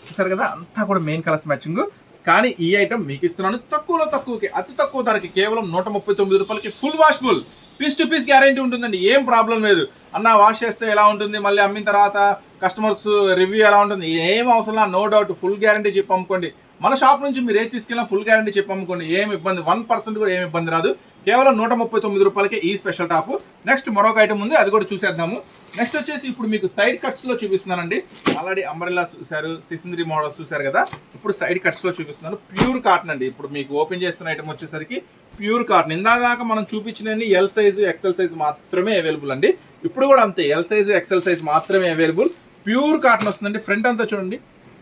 చూసారు కదా అంతా కూడా మెయిన్ కలర్స్ మ్యాచింగ్. కానీ ఈ ఐటమ్ మీకు ఇస్తున్నాను తక్కువలో తక్కువకి, అతి తక్కువ ధరకి, కేవలం 139 రూపాయలకి. Full washable, piece to piece guarantee ఉంటుందండి, ఏం ప్రాబ్లం లేదు. అన్న వాష్ చేస్తే ఎలా ఉంటుంది, మళ్ళీ అమ్మిన తర్వాత కస్టమర్స్ రివ్యూ ఎలా ఉంటుంది, ఏం అవసరం, నో డౌట్ ఫుల్ గ్యారంటీ చెప్పి అమ్ముకోండి. మన షాప్ నుంచి మీరు ఏది తీసుకెళ్ళినా ఫుల్ గ్యారంటీ చెప్పి అమ్ముకోండి, ఏం ఇబ్బంది 1% కూడా ఏమి ఇబ్బంది రాదు. కేవలం 139 రూపాయలకి ఈ స్పెషల్ టాప్. నెక్స్ట్ మరొక ఐటమ్ ఉంది, అది కూడా చూసేద్దాము. నెక్స్ట్ వచ్చేసి ఇప్పుడు మీకు సైడ్ కట్స్లో చూపిస్తున్నానండి. ఆల్రెడీ అంబ్రెల్లా చూసారు, సిసింద్రీ మోడల్స్ చూసారు కదా, ఇప్పుడు సైడ్ కట్స్లో చూపిస్తున్నాను. ప్యూర్ కాటన్ అండి. ఇప్పుడు మీకు ఓపెన్ చేస్తున్న ఐటమ్ వచ్చేసరికి ప్యూర్ కాటన్. ఇందాక మనం చూపించినన్ని ఎల్ సైజు ఎక్సెల్ సైజు మాత్రమే అవైలబుల్ అండి. ఇప్పుడు కూడా అంతే, ఎల్ సైజు ఎక్సెల్ సైజు మాత్రమే అవైలబుల్. ప్యూర్ కాటన్ వస్తుందండి. ఫ్రంట్ అంతా చూడండి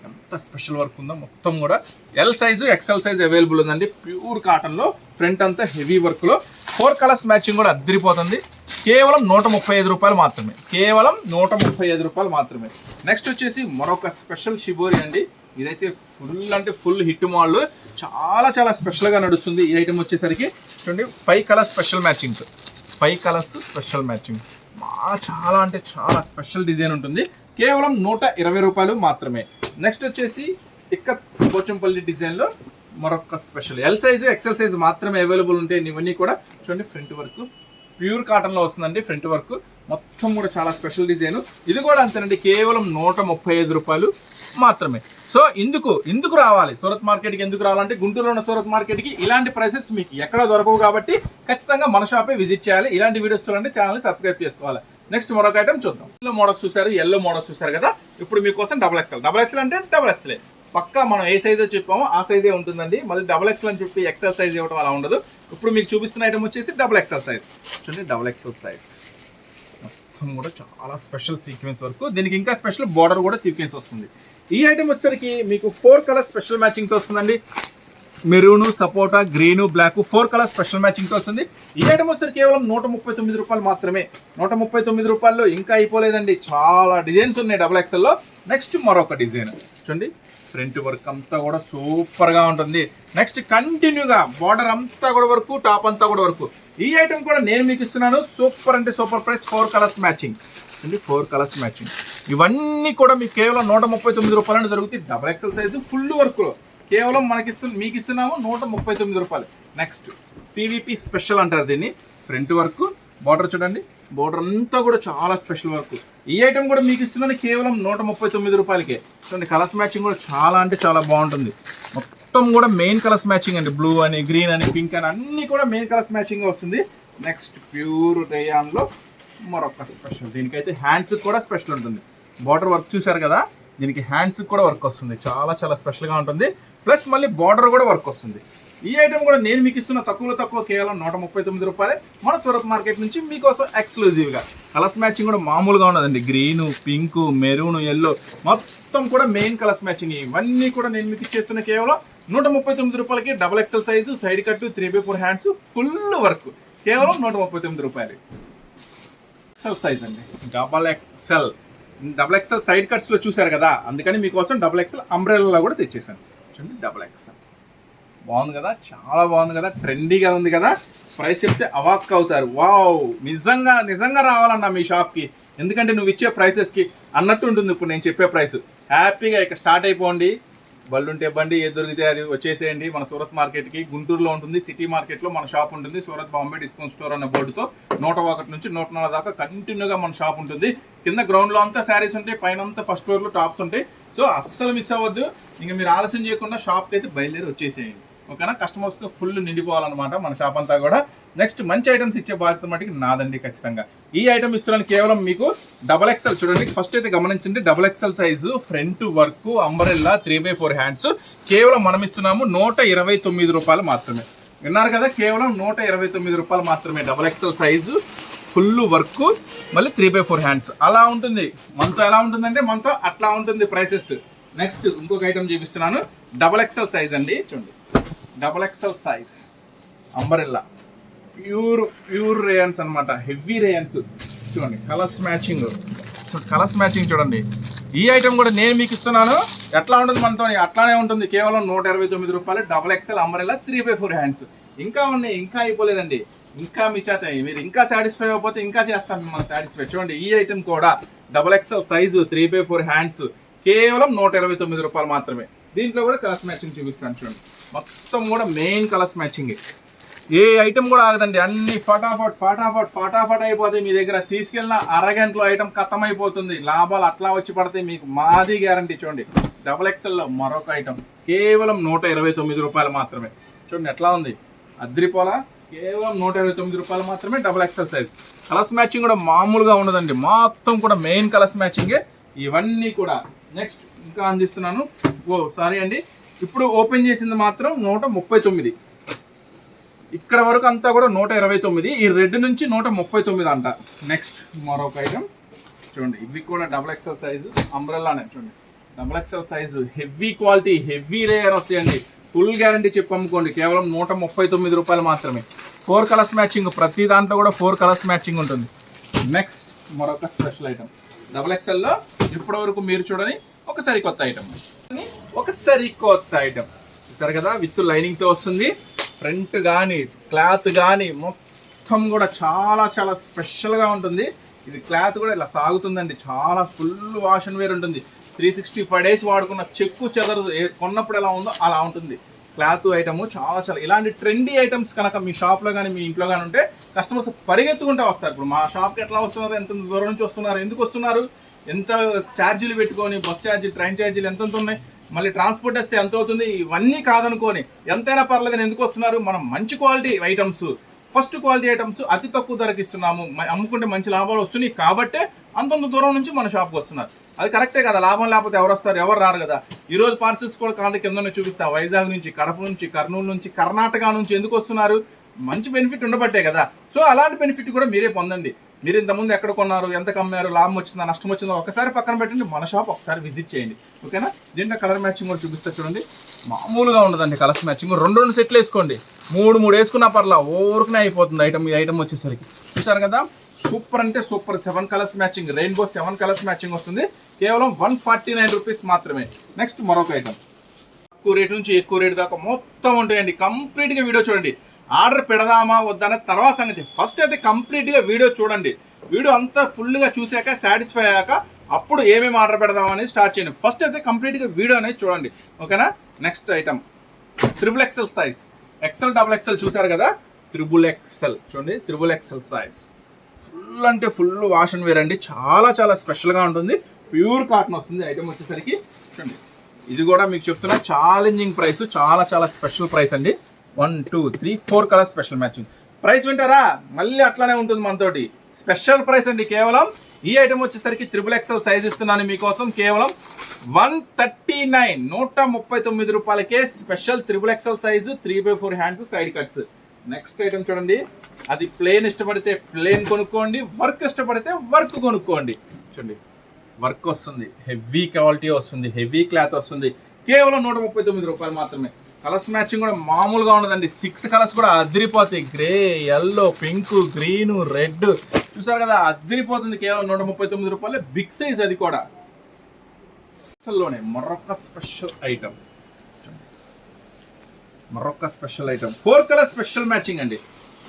ఎంత స్పెషల్ వర్క్ ఉందో, మొత్తం కూడా L size XL size available ఉందండి. ప్యూర్ కాటన్లో ఫ్రంట్ అంతా హెవీ వర్క్లో 4 కలర్స్ మ్యాచింగ్ కూడా అద్దరిపోతుంది. కేవలం 135 రూపాయలు మాత్రమే, కేవలం 135 రూపాయలు మాత్రమే. నెక్స్ట్ వచ్చేసి మరొక స్పెషల్ షిబోరి అండి. ఇదైతే ఫుల్ అంటే ఫుల్ హిట్ మోడల్, చాలా చాలా స్పెషల్గా నడుస్తుంది. ఈ ఐటమ్ వచ్చేసరికి చూడండి 5 colours special matching, 5 colours special matching. చాలా అంటే చాలా స్పెషల్ డిజైన్ ఉంటుంది. కేవలం 120 రూపాయలు మాత్రమే. నెక్స్ట్ వచ్చేసి ఇక్కత్ పోచంపల్లి డిజైన్లో మరొక special L size XL size మాత్రమే అవైలబుల్ ఉంటాయి. ఇవన్నీ కూడా చూడండి ఫ్రంట్ వరకు ప్యూర్ కాటన్లో వస్తుందండి. ఫ్రంట్ వర్క్ మొత్తం కూడా చాలా స్పెషల్ డిజైన్. ఇది కూడా అంతేనండి, కేవలం 135 రూపాయలు మాత్రమే. సో ఎందుకు రావాలి సూరత్ మార్కెట్కి? ఎందుకు రావాలంటే గుంటూరులో ఉన్న సూరత్ మార్కెట్కి ఇలాంటి ప్రైసెస్ మీకు ఎక్కడ దొరకవు కాబట్టి ఖచ్చితంగా మన షాపే విజిట్ చేయాలి. ఇలాంటి వీడియోస్ చూడాలంటే ఛానల్ని సబ్స్క్రైబ్ చేసుకోవాలి. నెక్స్ట్ మరొక ఐటమ్ చూద్దాం. ఎల్లో మోడల్స్ చూసారు, ఎల్లో మోడల్స్ చూసారు కదా. ఇప్పుడు మీకోసం డబుల్ ఎక్స్ఎల్ అంటే డబుల్ ఎక్స్ఎల్ పక్కా మనం ఏ సైజు చెప్పామో ఆ సైజే ఉంటుందండి. మళ్ళీ డబుల్ ఎక్స్ఎల్ అని చెప్పి ఎక్స్ఎల్ సైజ్ ఇవ్వడం అలా ఉండదు. ఇప్పుడు మీకు చూపిస్తున్న ఐటమ్ వచ్చేసి డబుల్ ఎక్స్ఎల్ సైజ్. చూడండి డబుల్ ఎక్స్ఎల్ సైజ్ మొత్తం కూడా చాలా స్పెషల్ సీక్వెన్స్ వర్క్. దీనికి ఇంకా స్పెషల్ బార్డర్ కూడా సీక్వెన్స్ వస్తుంది. ఈ ఐటమ్ వచ్చేసరికి మీకు 4 కలర్స్ స్పెషల్ మ్యాచింగ్తో వస్తుందండి. మెరూను, సపోటా, గ్రీను, బ్లాక్ 4 కలర్స్ స్పెషల్ మ్యాచింగ్తో వస్తుంది. ఈ ఐటమ్ వచ్చేసరికి కేవలం 139 రూపాయలు మాత్రమే. 139 రూపాయల్లో ఇంకా అయిపోలేదండి, చాలా డిజైన్స్ ఉన్నాయి డబుల్ ఎక్స్ఎల్లో. నెక్స్ట్ మరొక డిజైన్ చూడండి, ఫ్రంట్ వర్క్ అంతా కూడా సూపర్గా ఉంటుంది. నెక్స్ట్ కంటిన్యూగా బార్డర్ అంతా కూడా వరకు, టాప్ అంతా కూడా వరకు. ఈ ఐటమ్ కూడా నేను మీకు ఇస్తున్నాను సూపర్ అంటే సూపర్ ప్రైస్. 4 కలర్స్ మ్యాచింగ్ అండి, 4 కలర్స్ మ్యాచింగ్. ఇవన్నీ కూడా మీకు కేవలం 139 రూపాయలు దొరుకుతాయి. డబుల్ ఎక్స్ఎల్ సైజు ఫుల్ వర్క్లో కేవలం మీకు ఇస్తున్నాము 139 రూపాయలు. నెక్స్ట్ పీవీపీ స్పెషల్ అంటారు దీన్ని. ఫ్రంట్ వర్క్, బార్డర్ చూడండి, బార్డర్ అంతా కూడా చాలా స్పెషల్ వర్క్. ఈ ఐటమ్ కూడా మీకు ఇస్తున్నాను కేవలం 139 రూపాయలకే. చూడండి కలర్స్ మ్యాచింగ్ కూడా చాలా అంటే చాలా బాగుంటుంది. మొత్తం కూడా మెయిన్ కలర్స్ మ్యాచింగ్ అండి, బ్లూ అని, గ్రీన్ అని, పింక్ అని అన్నీ కూడా మెయిన్ కలర్స్ మ్యాచింగ్ వస్తుంది. నెక్స్ట్ ప్యూర్ రేయాన్లో మరొక స్పెషల్. దీనికైతే హ్యాండ్స్ కూడా స్పెషల్ ఉంటుంది. బార్డర్ వర్క్ చూసారు కదా, దీనికి హ్యాండ్స్ కూడా వర్క్ వస్తుంది. చాలా చాలా స్పెషల్గా ఉంటుంది. ప్లస్ మళ్ళీ బార్డర్ కూడా వర్క్ వస్తుంది. ఈ ఐటమ్ కూడా నేను మీకు ఇస్తున్న తక్కువ కేవలం 139 రూపాయలే. మన సూరత్ మార్కెట్ నుంచి మీకోసం ఎక్స్క్లూజివ్గా. కలర్స్ మ్యాచింగ్ కూడా మామూలుగా ఉన్నదండి. గ్రీను, పింక్, మెరూన్, ఎల్లో మొత్తం కూడా మెయిన్ కలర్స్ మ్యాచింగ్. ఇవన్నీ కూడా నేను మీకు ఇచ్చేస్తున్న కేవలం 139 రూపాయలకి. Double XL size, side cut, 3x4 hands, full work కేవలం 139 రూపాయలు. ఎక్స్ఎల్ సైజ్ అండి, డబుల్ ఎక్స్ఎల్ సైడ్ కట్స్లో చూసారు కదా, అందుకని మీకోసం డబుల్ ఎక్స్ఎల్ అంబ్రెల్లా కూడా తెచ్చేసాను. చూడండి డబుల్ ఎక్స్ఎల్ బాగుంది కదా, చాలా బాగుంది కదా, ట్రెండీగా ఉంది కదా. ప్రైస్ చెప్తే అవాక్ అవుతారు. వావ్, నిజంగా రావాలన్నా మీ షాప్కి. ఎందుకంటే నువ్వు ఇచ్చే ప్రైసెస్కి అన్నట్టు ఉంటుంది ఇప్పుడు నేను చెప్పే ప్రైస్. హ్యాపీగా ఇక స్టార్ట్ అయిపోండి. బళ్ళుంటే బండి, ఏది దొరికితే అది వచ్చేసేయండి మన సూరత్ మార్కెట్కి. గుంటూరులో ఉంటుంది, సిటీ మార్కెట్లో మన షాప్ ఉంటుంది. సూరత్ బాంబే డిస్కౌంట్ స్టోర్ అన్న బోర్డుతో 101 నుంచి 104 దాకా కంటిన్యూగా మన షాప్ ఉంటుంది. కింద గ్రౌండ్లో అంతా శారీస్ ఉంటాయి, పైన అంతా ఫస్ట్ ఫ్లోర్లో టాప్స్ ఉంటాయి. సో అస్సలు మిస్ అవ్వద్దు. ఇంకా మీరు ఆలస్యం చేయకుండా షాప్కి అయితే బయలుదేరి వచ్చేసేయండి. ఓకేనా? కస్టమర్స్తో ఫుల్ నిండిపోవాలన్నమాట మన షాప్ అంతా కూడా. నెక్స్ట్ మంచి ఐటమ్స్ ఇచ్చే బాధ్యత మటుకు నాదండి ఖచ్చితంగా. ఈ ఐటమ్ ఇస్తున్నాను కేవలం మీకు డబల్ ఎక్స్ఎల్. చూడండి ఫస్ట్ అయితే గమనించండి, double XL size, front work, umbrella, 3x4 hands. కేవలం మనం ఇస్తున్నాము 129 రూపాయలు మాత్రమే. విన్నారు కదా, కేవలం 129 రూపాయలు మాత్రమే. Double XL size, full work, మళ్ళీ 3x4 హ్యాండ్స్. అలా ఉంటుంది మనతో. ఎలా ఉంటుందంటే మనతో అట్లా ఉంటుంది ప్రైసెస్. నెక్స్ట్ ఇంకొక ఐటమ్ చూపిస్తున్నాను, డబల్ ఎక్స్ఎల్ సైజ్ అండి. చూడండి double XL size umbrella, pure rayons అనమాట, హెవీ రేయన్స్. చూడండి కలర్స్ మ్యాచింగ్, చూడండి. ఈ ఐటమ్ కూడా నేను మీకు ఇస్తున్నాను. ఎట్లా ఉంటుంది మనతో? అట్లానే ఉంటుంది. కేవలం 129 రూపాయలు. Double XL umbrella, 3x4 hands. ఇంకా ఉన్నాయి, ఇంకా అయిపోలేదండి. ఇంకా మీ చేత మీరు ఇంకా సాటిస్ఫై అయిపోతే ఇంకా చేస్తాం మిమ్మల్ని సాటిస్ఫై. చూడండి ఈ ఐటమ్ కూడా double XL size, 3x4 hands, కేవలం 129 రూపాయలు మాత్రమే. దీంట్లో కూడా కలర్స్ మ్యాచింగ్ చూపిస్తాను. చూడండి మొత్తం కూడా మెయిన్ కలర్స్ మ్యాచింగ్. ఏ ఐటమ్ కూడా ఆగదండి, అన్ని ఫటాఫట్ అయిపోతాయి. మీ దగ్గర తీసుకెళ్ళిన అరగంటలో ఐటమ్ ఖతం అయిపోతుంది. లాభాలు అట్లా వచ్చి పడతాయి మీకు, మాది గ్యారంటీ. చూడండి డబల్ ఎక్స్ఎల్లో మరొక ఐటమ్ కేవలం 129 రూపాయలు మాత్రమే. చూడండి ఎట్లా ఉంది, అద్రిపోలా. కేవలం 129 రూపాయలు మాత్రమే. Double XL size. Colours matching కూడా మామూలుగా ఉండదండి, మొత్తం కూడా మెయిన్ కలర్స్ మ్యాచింగే ఇవన్నీ కూడా. నెక్స్ట్ ఇంకా అందిస్తున్నాను. సారీ అండి, ఇప్పుడు ఓపెన్ చేసింది మాత్రం 139. ఇక్కడ వరకు అంతా కూడా 129. ఈ రెడ్ నుంచి 139 అంట. నెక్స్ట్ మరొక ఐటమ్ చూడండి, ఇవి కూడా డబల్ ఎక్స్ఎల్ సైజు, అంబ్రెల్లానే. చూడండి double XL size, heavy quality, heavy rayon వస్తాయండి. ఫుల్ గ్యారంటీ చెప్పి అమ్ముకోండి. కేవలం 139 రూపాయలు మాత్రమే. 4 కలర్స్ మ్యాచింగ్, ప్రతి దాంట్లో కూడా 4 కలర్స్ మ్యాచింగ్ ఉంటుంది. నెక్స్ట్ మరొక స్పెషల్ ఐటమ్ డబల్ ఎక్స్ఎల్లో ఇప్పటి వరకు మీరు చూడని ఒక సరికొత్త ఐటమ్. చూసారు కదా, విత్ లైనింగ్తో వస్తుంది. ఫ్రంట్ కానీ క్లాత్ కానీ మొత్తం కూడా చాలా చాలా స్పెషల్గా ఉంటుంది. ఇది క్లాత్ కూడా ఇలా సాగుతుందండి, చాలా ఫుల్ వాష్ అండ్ వేర్ ఉంటుంది. 365 డేస్ వాడుకున్న చెక్కు చెదరదు. కొన్నప్పుడు ఎలా ఉందో అలా ఉంటుంది. క్లాత్ ఐటమ్ చాలా చాలా ఇలాంటి ట్రెండీ ఐటమ్స్ కనుక మీ షాప్లో కానీ మీ ఇంట్లో కానీ ఉంటే కస్టమర్స్ పరిగెత్తుకుంటూ వస్తారు. ఇప్పుడు మా షాప్కి ఎట్లా వస్తున్నారు, ఎంత దూరం నుంచి వస్తున్నారు, ఎందుకు వస్తున్నారు, ఎంత ఛార్జీలు పెట్టుకొని బస్ ఛార్జీలు, ట్రైన్ ఛార్జీలు ఎంత ఉన్నాయి, మళ్ళీ ట్రాన్స్పోర్ట్ వస్తే ఎంత అవుతుంది, ఇవన్నీ కాదనుకొని ఎంతైనా పర్లేదని ఎందుకు వస్తున్నారు. మనం మంచి quality items, first quality items అతి తక్కువ ధరకి ఇస్తున్నాము, అమ్ముకుంటే మంచి లాభాలు వస్తున్నాయి కాబట్టే అంతంత దూరం నుంచి మన షాప్కి వస్తున్నారు. అది కరెక్టే కదా, లాభం లేకపోతే ఎవరు వస్తారు, ఎవరు రారు కదా. ఈరోజు పార్సల్స్ కూడా కాంటే కింద చూపిస్తా, వైజాగ్ నుంచి, కడప నుంచి, కర్నూలు నుంచి, కర్ణాటక నుంచి ఎందుకు వస్తున్నారు, మంచి బెనిఫిట్ ఉండబట్టే కదా. సో అలాంటి బెనిఫిట్ కూడా మీరే పొందండి. మీరు ఇంతకుముందు ఎక్కడ కొన్నారు, ఎంత కమ్మారు, లాభం వచ్చిందా, నష్టం వచ్చిందో ఒకసారి పక్కన పెట్టండి, మన షాప్ ఒకసారి విజిట్ చేయండి, ఓకేనా. దీంట్లో కలర్ మ్యాచింగ్ కూడా చూపిస్తా చూడండి, మామూలుగా ఉండదండి కలర్స్ మ్యాచింగ్. 2 సెట్లు వేసుకోండి, 3 వేసుకున్నా పర్లా, ఓవర్కునే అయిపోతుంది ఐటమ్. ఈ ఐటమ్ వచ్చేసరికి చూసారు కదా, సూపర్ అంటే super. 7 colours matching, rainbow 7 colours matching వస్తుంది, కేవలం 149 రూపీస్ మాత్రమే. నెక్స్ట్ మరొక ఐటమ్, తక్కువ రేటు నుంచి ఎక్కువ రేటు దాకా మొత్తం ఉంటాయండి. కంప్లీట్గా వీడియో చూడండి. ఆర్డర్ పెడదామా వద్దన్న తర్వాత సంగతి, ఫస్ట్ అయితే కంప్లీట్గా వీడియో చూడండి. వీడియో అంతా ఫుల్గా చూసాక సాటిస్ఫై అయ్యాక అప్పుడు ఏమేమి ఆర్డర్ పెడదాం అనేది స్టార్ట్ చేయండి. ఫస్ట్ అయితే కంప్లీట్గా వీడియో అనేది చూడండి, ఓకేనా. Next item XXL size, XL XXL చూసారు కదా, XXL చూడండి, XXL సైజ్ ఫుల్ అంటే ఫుల్ వాష్ అండ్ వేర్ అండి. చాలా చాలా స్పెషల్గా ఉంటుంది, ప్యూర్ కాటన్ వస్తుంది ఐటమ్ వచ్చేసరికి. చూడండి ఇది కూడా మీకు చెప్తున్నా ఛాలెంజింగ్ ప్రైస్, చాలా చాలా స్పెషల్ ప్రైస్ అండి. 1 2 3 4 కలర్ స్పెషల్ మ్యాచింగ్. ప్రైస్ వింటారా, మళ్ళీ అట్లానే ఉంటుంది మనతోటి, స్పెషల్ ప్రైస్ అండి. కేవలం ఈ ఐటమ్ వచ్చేసరికి XXL సైజ్ ఇస్తున్నాను మీకోసం, కేవలం 139 రూపాయలకే special XXL size, 3/4 hands, side cuts. Next item చూడండి, అది ప్లేన్ ఇష్టపడితే ప్లేన్ కొనుక్కోండి, వర్క్ ఇష్టపడితే వర్క్ కొనుక్కోండి. చూడండి వర్క్ వస్తుంది, హెవీ క్వాలిటీ వస్తుంది, హెవీ క్లాత్ వస్తుంది, కేవలం 139 రూపాయలు మాత్రమే. కలర్స్ మ్యాచింగ్ కూడా మామూలుగా ఉండదండి, 6 కలర్స్ కూడా అదిరిపోతాయి, grey, yellow, pink, green, red చూసారు కదా, అదిరిపోతుంది. కేవలం 139 రూపాయలు, బిగ్ సైజ్, అది కూడా అసల్లోనే. మరొక special item, 4 colour special matching అండి.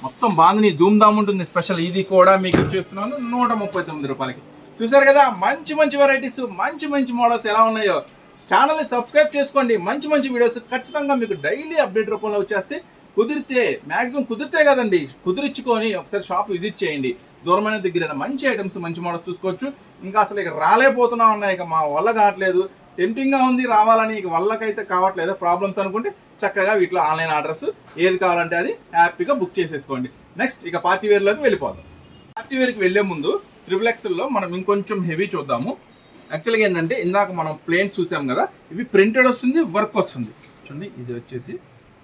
మొత్తం బాగుంది, ధూమ్ ధామ్ ఉంటుంది స్పెషల్. ఇది కూడా మీకు ఇచ్చేస్తున్నాను 139 రూపాయలకి. చూసారు కదా, మంచి మంచి వెరైటీస్, మంచి మంచి మోడల్స్ ఎలా ఉన్నాయో. ఛానల్ని సబ్స్క్రైబ్ చేసుకోండి, మంచి మంచి వీడియోస్ ఖచ్చితంగా మీకు డైలీ అప్డేట్ రూపంలో వచ్చేస్తే. కుదిరితే మ్యాక్సిమం కుదిరితే కదండి, కుదిరించుకొని ఒకసారి షాప్ విజిట్ చేయండి. దూరమైన దగ్గర మంచి ఐటమ్స్, మంచి మోడల్స్ చూసుకోవచ్చు. ఇంకా అసలు ఇక రాలేకపోతున్నా ఉన్నాయి, ఇక మా వల్ల కావట్లేదు, టెంప్టింగ్గా ఉంది రావాలని, ఇక వల్లకైతే కావట్లేదు ప్రాబ్లమ్స్ అనుకుంటే చక్కగా వీటిలో ఆన్లైన్ ఆర్డర్స్ ఏది కావాలంటే అది హ్యాపీగా బుక్ చేసేసుకోండి. నెక్స్ట్ ఇక పార్టీ వేర్లోకి వెళ్ళిపోదాం. పార్టీ వేర్కి వెళ్ళే ముందు XXLలో మనం ఇంకొంచెం హెవీ చూద్దాము. యాక్చువల్గా ఏంటంటే ఇందాక మనం ప్లేన్స్ చూసాం కదా, ఇవి ప్రింటెడ్ వస్తుంది, వర్క్ వస్తుంది. చూడండి ఇది వచ్చేసి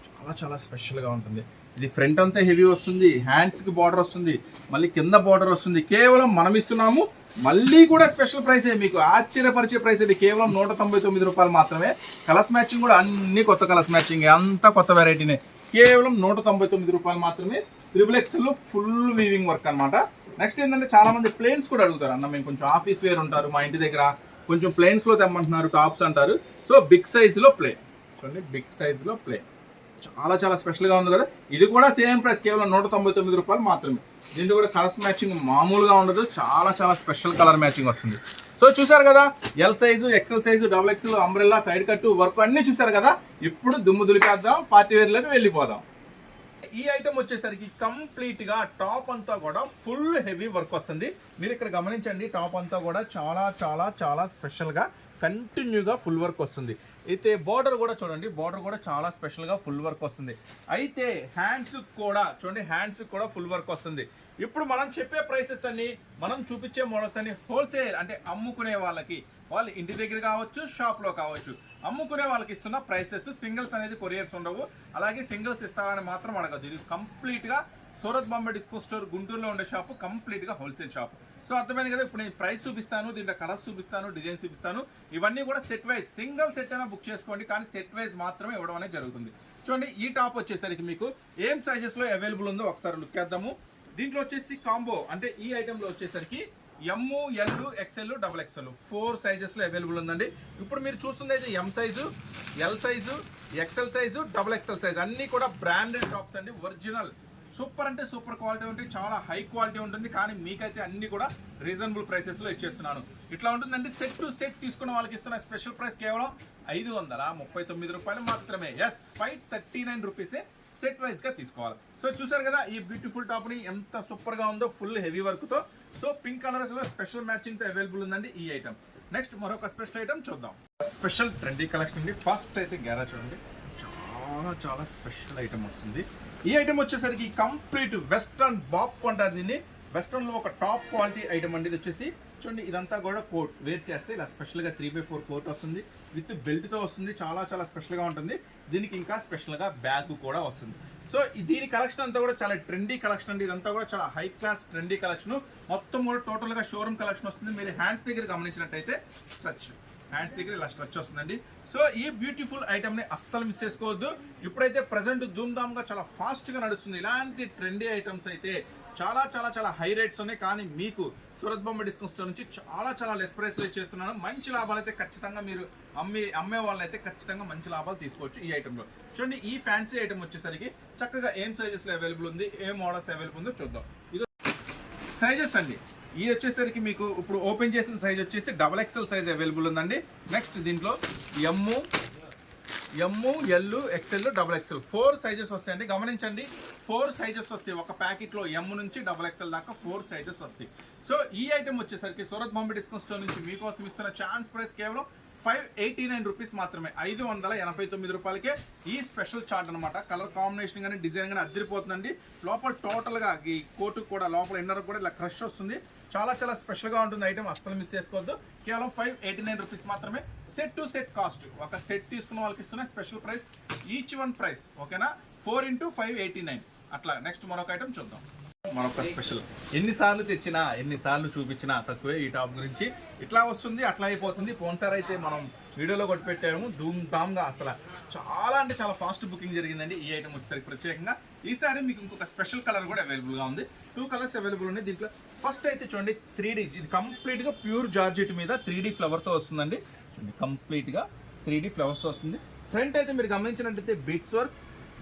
చాలా చాలా స్పెషల్గా ఉంటుంది. ఇది ఫ్రంట్ అంతా హెవీ వస్తుంది, హ్యాండ్స్కి బార్డర్ వస్తుంది, మళ్ళీ కింద బార్డర్ వస్తుంది. కేవలం మనం ఇస్తున్నాము, మళ్ళీ కూడా స్పెషల్ ప్రైసే, మీకు ఆశ్చర్యపరిచే ప్రైస్ ఇది, కేవలం 199 రూపాయలు మాత్రమే. కలర్స్ మ్యాచింగ్ కూడా అన్ని కొత్త కలర్స్ మ్యాచింగ్, అంతా కొత్త వెరైటీనే. కేవలం 199 రూపాయలు మాత్రమే. XXL ఫుల్ వీవింగ్ వర్క్ అనమాట. నెక్స్ట్ ఏంటంటే చాలా మంది ప్లేన్స్ కూడా అడుగుతారు, అన్న మేము కొంచెం ఆఫీస్ వేర్ ఉంటారు మా ఇంటి దగ్గర, కొంచెం ప్లేన్స్లో తెమ్మంటున్నారు, టాప్స్ అంటారు. సో బిగ్ సైజులో ప్లేన్ చూడండి, బిగ్ సైజులో ప్లేన్ చాలా చాలా స్పెషల్గా ఉంది కదా. ఇది కూడా సేమ్ ప్రైస్, కేవలం 199 రూపాయలు మాత్రమే. దీంట్లో కూడా కలర్స్ మ్యాచింగ్ మామూలుగా ఉండదు, చాలా చాలా స్పెషల్ కలర్ మ్యాచింగ్ వస్తుంది. సో చూసారు కదా, L size, XL size, XXL, umbrella, side కట్టు, వర్క్ అన్నీ చూసారు కదా. ఇప్పుడు దుమ్ము దులిపేద్దాం, పార్టీ వేర్లోకి వెళ్ళిపోదాం. ఈ ఐటమ్ వచ్చేసరికి కంప్లీట్గా టాప్ అంతా కూడా ఫుల్ హెవీ వర్క్ వస్తుంది. మీరు ఇక్కడ గమనించండి, టాప్ అంతా కూడా చాలా చాలా చాలా స్పెషల్గా కంటిన్యూగా ఫుల్ వర్క్ వస్తుంది. అయితే బార్డర్ కూడా చూడండి, బార్డర్ కూడా చాలా స్పెషల్గా ఫుల్ వర్క్ వస్తుంది. అయితే హ్యాండ్స్ కూడా చూడండి, హ్యాండ్స్ కూడా ఫుల్ వర్క్ వస్తుంది. ఇప్పుడు మనం చెప్పే ప్రైసెస్ అన్ని, మనం చూపించే మోడల్స్ అన్ని హోల్సేల్ అంటే అమ్ముకునే వాళ్ళకి, వాళ్ళు ఇంటి దగ్గర కావచ్చు, షాప్లో కావచ్చు, అమ్ముకునే వాళ్ళకి ఇస్తున్న ప్రైసెస్. సింగిల్స్ అనేది కొరియర్స్ ఉండవు, అలాగే సింగిల్స్ ఇస్తారని మాత్రం అడగద్దు. ఇది కంప్లీట్గా సూరత్ బాంబే డిస్కో స్టోర్ గుంటూరులో ఉండే షాపు, కంప్లీట్గా హోల్సేల్ షాప్. సో అర్థమైంది కదా. ఇప్పుడు నేను ప్రైస్ చూపిస్తాను, దీంట్లో కలర్స్ చూపిస్తాను, డిజైన్స్ చూపిస్తాను. ఇవన్నీ కూడా సెట్ వైజ్, సింగిల్ సెట్ అయినా బుక్ చేసుకోండి, కానీ సెట్ వైజ్ మాత్రమే ఇవ్వడం అనేది జరుగుతుంది. చూడండి ఈ టాప్ వచ్చేసరికి మీకు ఏం సైజెస్లో అవైలబుల్ ఉందో ఒకసారి లుక్ చేద్దాము. దీంట్లో వచ్చేసి కాంబో అంటే ఈ ఐటెంలో వచ్చేసరికి M, L, XL, XXL 4 సైజెస్లో available ఉందండి. ఇప్పుడు మీరు చూస్తుంది అయితే M size, L size, XL size, XXL size అన్నీ కూడా బ్రాండెడ్ టాప్స్ అండి, ఒరిజినల్ సూపర్ అంటే సూపర్ క్వాలిటీ ఉంటుంది, చాలా హై క్వాలిటీ ఉంటుంది. కానీ మీకైతే అన్ని కూడా రీజనబుల్ ప్రైసెస్లో ఇచ్చేస్తున్నాను. ఇట్లా ఉంటుందండి. సెట్ టు సెట్ తీసుకున్న వాళ్ళకి ఇస్తున్న స్పెషల్ ప్రైస్ కేవలం 539 రూపాయలు మాత్రమే. ఎస్, 539 రూపీసే సెట్ వైజ్ గా తీసుకోవాలి. సో చూసారు కదా ఈ బ్యూటిఫుల్ టాప్ ని ఎంత సూపర్ గా ఉందో, ఫుల్ హెవీ వర్క్ తో. సో పింక్ కలర్స్ లో స్పెషల్ మ్యాచింగ్ తో అవైలబుల్ ఉందండి ఈ ఐటమ్. నెక్స్ట్ మరొక స్పెషల్ ఐటమ్ చూద్దాం. స్పెషల్ ట్రెండీ కలెక్షన్ అండి. ఫస్ట్ అయితే గ్యారా చూడండి, చాలా చాలా స్పెషల్ ఐటమ్ వస్తుంది. ఈ ఐటమ్ వచ్చేసరికి కంప్లీట్ వెస్ట్రన్ బాప్ అంటారు దీన్ని. వెస్ట్రన్ లో ఒక టాప్ క్వాలిటీ ఐటమ్ అండి. ఇది వచ్చేసి చూడండి, ఇదంతా కూడా కోట్ వేర్ చేస్తే ఇలా స్పెషల్గా 3x4 కోట్ వస్తుంది, విత్ బెల్ట్తో వస్తుంది. చాలా చాలా స్పెషల్గా ఉంటుంది. దీనికి ఇంకా స్పెషల్గా బ్యాగ్ కూడా వస్తుంది. సో దీని కలెక్షన్ అంతా కూడా చాలా ట్రెండీ కలెక్షన్ అండి. ఇదంతా కూడా చాలా హై క్లాస్ ట్రెండీ కలెక్షన్. మొత్తం కూడా టోటల్గా షోరూమ్ కలెక్షన్ వస్తుంది. మీరు హ్యాండ్స్ దగ్గర గమనించినట్టయితే స్ట్రచ్, హ్యాండ్స్ దగ్గర ఇలా స్ట్రచ్ వస్తుందండి. సో ఈ బ్యూటిఫుల్ ఐటమ్ని అస్సలు మిస్ చేసుకోవద్దు. ఇప్పుడైతే ప్రజెంట్ ధూమ్ధామ్గా చాలా ఫాస్ట్గా నడుస్తుంది. ఇలాంటి ట్రెండీ ఐటమ్స్ అయితే చాలా చాలా చాలా హై రేట్స్ ఉన్నాయి. కానీ మీకు సూరత్ బొమ్మ డిస్కౌంట్ స్టోర్ నుంచి చాలా చాలా లెస్ ప్రైస్లో ఇచ్చేస్తున్నాను. మంచి లాభాలు అయితే ఖచ్చితంగా మీరు అమ్మే వాళ్ళైతే ఖచ్చితంగా మంచి లాభాలు తీసుకోవచ్చు ఈ ఐటెంలో. చూడండి, ఈ ఫ్యాన్సీ ఐటమ్ వచ్చేసరికి చక్కగా ఏం సైజెస్లో అవైలబుల్ ఉంది, ఏ మోడల్స్ అవైలబుల్ ఉందో చూద్దాం. ఇది సైజెస్ అండి. ఇది వచ్చేసరికి మీకు ఇప్పుడు ఓపెన్ చేసిన సైజ్ వచ్చేసి XXL సైజ్ అవైలబుల్ ఉందండి. నెక్స్ట్ దీంట్లో ఎమ్, ఎల్, XL, XXL 4 సైజెస్ వస్తాయండి. గమనించండి, 4 సైజెస్ వస్తాయి ఒక ప్యాకెట్లో. ఎమ్ నుంచి XXL దాకా 4 సైజెస్ వస్తాయి. సో ఈ ఐటమ్ వచ్చేసరికి సూరత్ బాంబే డిస్కౌంట్ స్టోర్ నుంచి మీకోసం ఇస్తున్న ఛాన్స్ ప్రైస్ కేవలం 589 రూపీస్ మాత్రమే. 589 రూపాయలకే ఈ స్పెషల్ చార్ట్ అనమాట. కలర్ కాంబినేషన్ కానీ డిజైన్ కానీ అద్దరిపోతుందండి. లోపల టోటల్గా ఈ కోటు కూడా లోపల ఇన్నర్ కూడా ఇలా క్రష్ వస్తుంది. చాలా చాలా స్పెషల్గా ఉంటుంది ఐటమ్, అస్సలు మిస్ చేసుకోవద్దు. కేవలం 589 రూపీస్ మాత్రమే. Set to set cost. ఒక సెట్ తీసుకున్న వాళ్ళకి ఇస్తున్న special price, each one price, ఓకేనా, 4 × 589 అట్లా. నెక్స్ట్ మరొక ఐటమ్ చూద్దాం. మరొక స్పెషల్. ఎన్నిసార్లు తెచ్చినా ఎన్నిసార్లు చూపించినా తక్కువే ఈ టాప్ గురించి. ఇట్లా వస్తుంది, అట్లా అయిపోతుంది. పోన్సారి అయితే మనం వీడియోలో కొట్టిపెట్టాము ధూమ్ ధామ్గా. అసలు చాలా అంటే చాలా ఫాస్ట్ బుకింగ్ జరిగిందండి ఈ ఐటమ్ వచ్చేసరికి ప్రత్యేకంగా. ఈసారి మీకు ఇంకొక స్పెషల్ కలర్ కూడా అవైలబుల్గా ఉంది. 2 కలర్స్ అవైలబుల్ ఉన్నాయి దీంట్లో. ఫస్ట్ అయితే చూడండి, 3D. ఇది కంప్లీట్గా ప్యూర్ జార్జెట్ మీద 3D ఫ్లవర్తో వస్తుందండి. కంప్లీట్గా 3D ఫ్లవర్స్ వస్తుంది. ఫ్రంట్ అయితే మీరు గమనించినట్టయితే బీట్స్ వర్క్,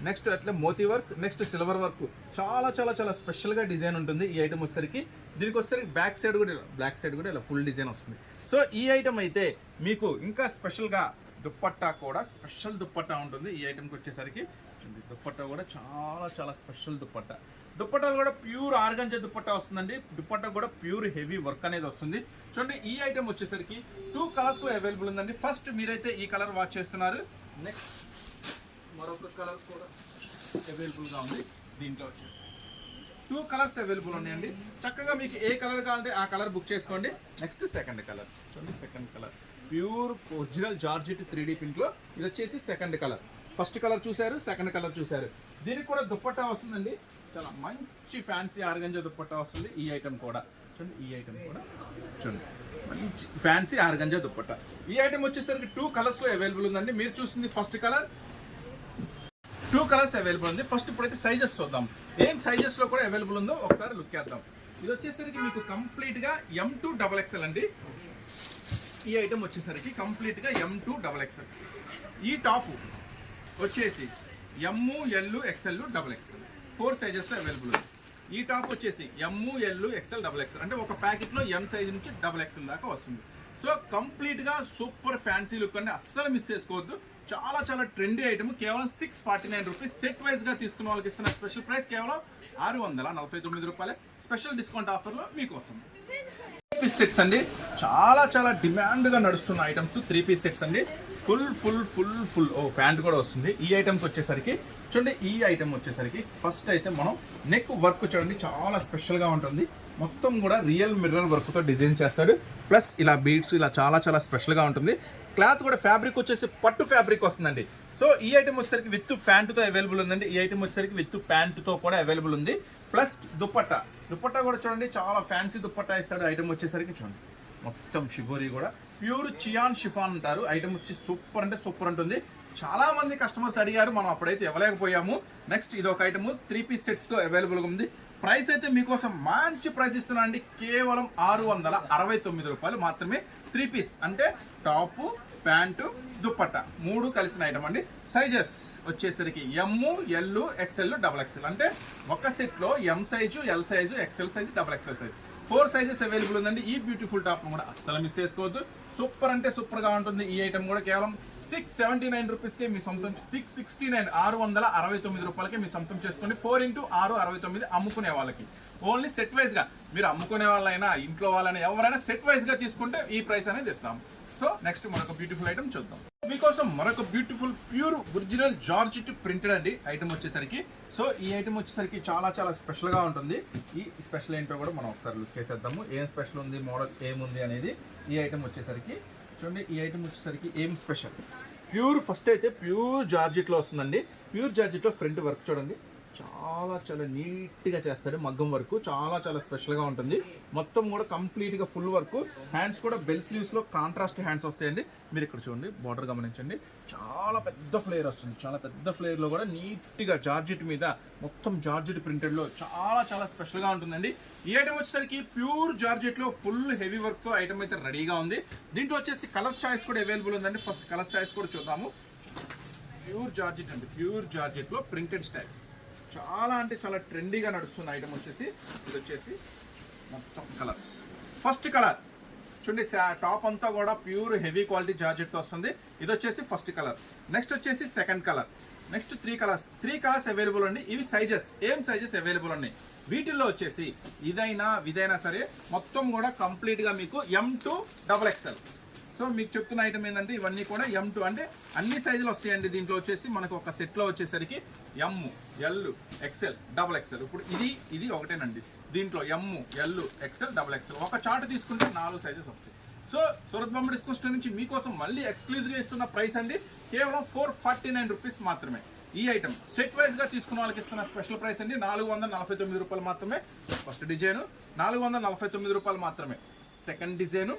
నెక్స్ట్ అట్లా moti work, next silver work. చాలా చాలా చాలా స్పెషల్గా డిజైన్ ఉంటుంది ఈ ఐటమ్ వచ్చేసరికి. దీనికి వచ్చేసరికి బ్యాక్ సైడ్ కూడా ఇలా ఫుల్ డిజైన్ వస్తుంది. సో ఈ ఐటమ్ అయితే మీకు ఇంకా స్పెషల్గా దుప్పట్టా కూడా స్పెషల్ దుప్పట్టా ఉంటుంది ఈ ఐటమ్కి వచ్చేసరికి. దుప్పట్టా కూడా చాలా చాలా స్పెషల్ దుప్పట్టా. దుప్పట్టాలు కూడా ప్యూర్ ఆర్గంజా దుప్పట్టా వస్తుందండి. దుప్పట్టా కూడా ప్యూర్ హెవీ వర్క్ అనేది వస్తుంది. చూడండి, ఈ ఐటమ్ వచ్చేసరికి 2 కలర్స్ అవైలబుల్ ఉందండి. ఫస్ట్ మీరైతే ఈ కలర్ వాచ్ చేస్తున్నారు. నెక్స్ట్ మరొక కలర్ కూడా అవైలబుల్గా ఉంది. దీంట్లో వచ్చేసి 2 కలర్స్ అవైలబుల్ ఉన్నాయండి. చక్కగా మీకు ఏ కలర్ కావాలంటే ఆ కలర్ బుక్ చేసుకోండి. నెక్స్ట్ సెకండ్ కలర్ చూడండి. Second colour pure original georgette 3D పింక్లో. ఇది వచ్చేసి సెకండ్ కలర్. ఫస్ట్ కలర్ చూశారు, సెకండ్ కలర్ చూశారు. దీనికి కూడా దుప్పట్టా వస్తుందండి. చాలా మంచి ఫ్యాన్సీ ఆర్గంజా దుప్పట్టా వస్తుంది ఈ ఐటమ్ కూడా. చూడండి, ఈ ఐటమ్ కూడా చూడండి, మంచి ఫ్యాన్సీ ఆర్గంజా దుప్పట్టా. ఈ ఐటమ్ వచ్చేసరికి 2 కలర్స్లో అవైలబుల్ ఉందండి. మీరు చూస్తుంది ఫస్ట్ కలర్. 2 కలర్స్ అవైలబుల్ ఉంది. ఫస్ట్ ఇప్పుడైతే సైజెస్ చూద్దాం. ఏం సైజెస్లో కూడా అవైలబుల్ ఉందో ఒకసారి లుక్ చేద్దాం. ఇది వచ్చేసరికి మీకు కంప్లీట్గా M2 XXL అండి. ఈ ఐటమ్ వచ్చేసరికి కంప్లీట్గా M2 XXL. ఈ టాప్ వచ్చేసి M, L, XL, XXL 4 సైజెస్లో available ఉంది. ఈ టాప్ వచ్చేసి M, L, XL, XXL అంటే ఒక ప్యాకెట్లో M సైజ్ నుంచి XXL దాకా వస్తుంది. సో కంప్లీట్గా సూపర్ ఫ్యాన్సీ లుక్ అండి, అస్సలు మిస్ చేసుకోవద్దు. చాలా చాలా ట్రెండీ ఐటమ్. కేవలం 649 రూపీస్. సెట్ వైజ్గా తీసుకున్న వాళ్ళకి ఇస్తున్న స్పెషల్ ప్రైస్ కేవలం 649 రూపాయలే. స్పెషల్ డిస్కౌంట్ ఆఫర్లో మీకోసం 3 పీస్ సెట్స్ అండి. చాలా చాలా డిమాండ్గా నడుస్తున్న ఐటమ్స్ 3 పీస్ సెట్స్ అండి. ఫుల్ ప్యాంట్ కూడా వస్తుంది ఈ ఐటమ్స్ వచ్చేసరికి. చూడండి, ఈ ఐటమ్ వచ్చేసరికి ఫస్ట్ అయితే మనం నెక్ వర్క్ చూడండి, చాలా స్పెషల్గా ఉంటుంది. మొత్తం కూడా రియల్ మిర్రర్ వర్క్తో డిజైన్ చేస్తాడు. ప్లస్ ఇలా బీడ్స్ ఇలా చాలా చాలా స్పెషల్గా ఉంటుంది. క్లాత్ కూడా ఫ్యాబ్రిక్ వచ్చేసి పట్టు ఫ్యాబ్రిక్ వస్తుందండి. సో ఈ ఐటమ్ వచ్చేసరికి విత్ ప్యాంటుతో అవైలబుల్ ఉందండి. ఈ ఐటమ్ వచ్చేసరికి విత్ ప్యాంటుతో కూడా అవైలబుల్ ఉంది. ప్లస్ దుప్పట్టా కూడా చూడండి, చాలా ఫ్యాన్సీ దుప్పట్టా ఇస్తాడు. ఐటమ్ వచ్చేసరికి చూడండి, మొత్తం షిబోరీ కూడా ప్యూర్ చియాన్ షిఫాన్ అంటారు. ఐటమ్ వచ్చి సూపర్ అంటే సూపర్ ఉంటుంది. చాలా మంది కస్టమర్స్ అడిగారు, మనం అప్పుడైతే ఇవ్వలేకపోయాము. నెక్స్ట్ ఇది ఒక ఐటమ్ 3 పీస్ సెట్స్తో అవైలబుల్గా ఉంది. ప్రైస్ అయితే మీకోసం మంచి ప్రైస్ ఇస్తున్నా అండి, కేవలం 669 రూపాయలు మాత్రమే. 3 పీస్ అంటే టాపు, ప్యాంటు, దుప్పట్ట 3 కలిసిన ఐటమ్ అండి. సైజెస్ వచ్చేసరికి ఎమ్, ఎల్, ఎక్స్ఎల్, XXL అంటే ఒక సెట్లో ఎం size, L size, XL size, XXL size 4 sizes available ఉందండి. ఈ బ్యూటిఫుల్ టాప్ కూడా అస్సలు మిస్ చేసుకోవద్దు. సూపర్ అంటే సూపర్గా ఉంటుంది. ఈ ఐటమ్ కూడా కేవలం 679 రూపీస్కే మీ సొంతం, 669 669 రూపాయలకే మీ సొంతం చేసుకోండి. 4x6 69 అమ్ముకునే వాళ్ళకి. ఓన్లీ సెట్ వైజ్గా మీరు అమ్ముకునే వాళ్ళైనా ఇంట్లో వాళ్ళైనా ఎవరైనా సెట్ వైజ్గా తీసుకుంటే ఈ ప్రైస్ అనేది ఇస్తాం. సో నెక్స్ట్ మరొక బ్యూటిఫుల్ ఐటమ్ చూద్దాం. మీకోసం మరొక beautiful pure original georgette printed అండి ఐటమ్ వచ్చేసరికి. సో ఈ ఐటమ్ వచ్చేసరికి చాలా చాలా స్పెషల్గా ఉంటుంది. ఈ స్పెషల్ ఏంటో కూడా మనం ఒకసారి లుక్ చేసేద్దాము. ఏం స్పెషల్ ఉంది, మోడల్ ఏముంది అనేది. ఈ ఐటమ్ వచ్చేసరికి చూడండి, ఈ ఐటమ్ వచ్చేసరికి ఏం స్పెషల్, ప్యూర్ ఫస్ట్ అయితే ప్యూర్ జార్జెట్లో వస్తుందండి. ప్యూర్ జార్జెట్లో ఫ్రంట్ వర్క్ చూడండి, చాలా చాలా నీట్గా చేస్తాడు. మగ్గం వర్క్ చాలా చాలా స్పెషల్గా ఉంటుంది. మొత్తం కూడా కంప్లీట్గా ఫుల్ వర్క్. హ్యాండ్స్ కూడా బెల్ స్లీవ్స్లో కాంట్రాస్ట్ హ్యాండ్స్ వస్తాయండి. మీరు ఇక్కడ చూడండి, బార్డర్ గమనించండి, చాలా పెద్ద ఫ్లేర్ వస్తుంది. చాలా పెద్ద ఫ్లేర్లో కూడా నీట్గా జార్జెట్ మీద మొత్తం జార్జెట్ ప్రింటెడ్లో చాలా చాలా స్పెషల్గా ఉంటుందండి. ఈ ఐటమ్ వచ్చేసరికి ప్యూర్ జార్జెట్లో ఫుల్ హెవీ వర్క్తో ఐటమ్ అయితే రెడీగా ఉంది. దీంట్లో వచ్చేసి కలర్ చాయిస్ కూడా అవైలబుల్ ఉందండి. ఫస్ట్ కలర్ చాయిస్ కూడా చూద్దాము. ప్యూర్ జార్జెట్ అండి, ప్యూర్ జార్జెట్లో ప్రింటెడ్ స్టైల్స్ చాలా అంటే చాలా ట్రెండీగా నడుస్తున్న ఐటమ్ వచ్చేసి ఇది వచ్చేసి మొత్తం కలర్స్. ఫస్ట్ కలర్ చూడండి, టాప్ అంతా కూడా ప్యూర్ హెవీ క్వాలిటీ జార్జెట్తో వస్తుంది. ఇది వచ్చేసి ఫస్ట్ కలర్. నెక్స్ట్ వచ్చేసి second colour. Next 3 colours available అండి. ఇవి సైజెస్, ఏం సైజెస్ అవైలబుల్ ఉన్నాయి వీటిల్లో వచ్చేసి ఇదైనా సరే మొత్తం కూడా కంప్లీట్గా మీకు M to XXL. సో మీకు చెప్తున్న ఐటమ్ ఏంటంటే ఇవన్నీ కూడా M2 అంటే అన్ని సైజులు వస్తాయండి. దీంట్లో వచ్చేసి మనకు ఒక సెట్లో వచ్చేసరికి M, L, XL, XXL. ఇప్పుడు ఇది ఒకటేనండి. దీంట్లో M, L, XL, XXL ఒక చార్ట్ తీసుకుంటే 4 సైజెస్ వస్తాయి. సో సూరత్ బొమ్మ డిస్కౌంట్ స్టోర్ నుంచి మీకోసం మళ్ళీ ఎక్స్క్లూజివ్గా ఇస్తున్న ప్రైస్ అండి, కేవలం 449 రూపీస్ మాత్రమే. ఈ ఐటమ్ సెట్ వైజ్గా తీసుకున్న వాళ్ళకి ఇస్తున్న స్పెషల్ ప్రైస్ అండి, 449 రూపాయలు మాత్రమే. ఫస్ట్ డిజైన్ 449 రూపాయలు మాత్రమే. Second design,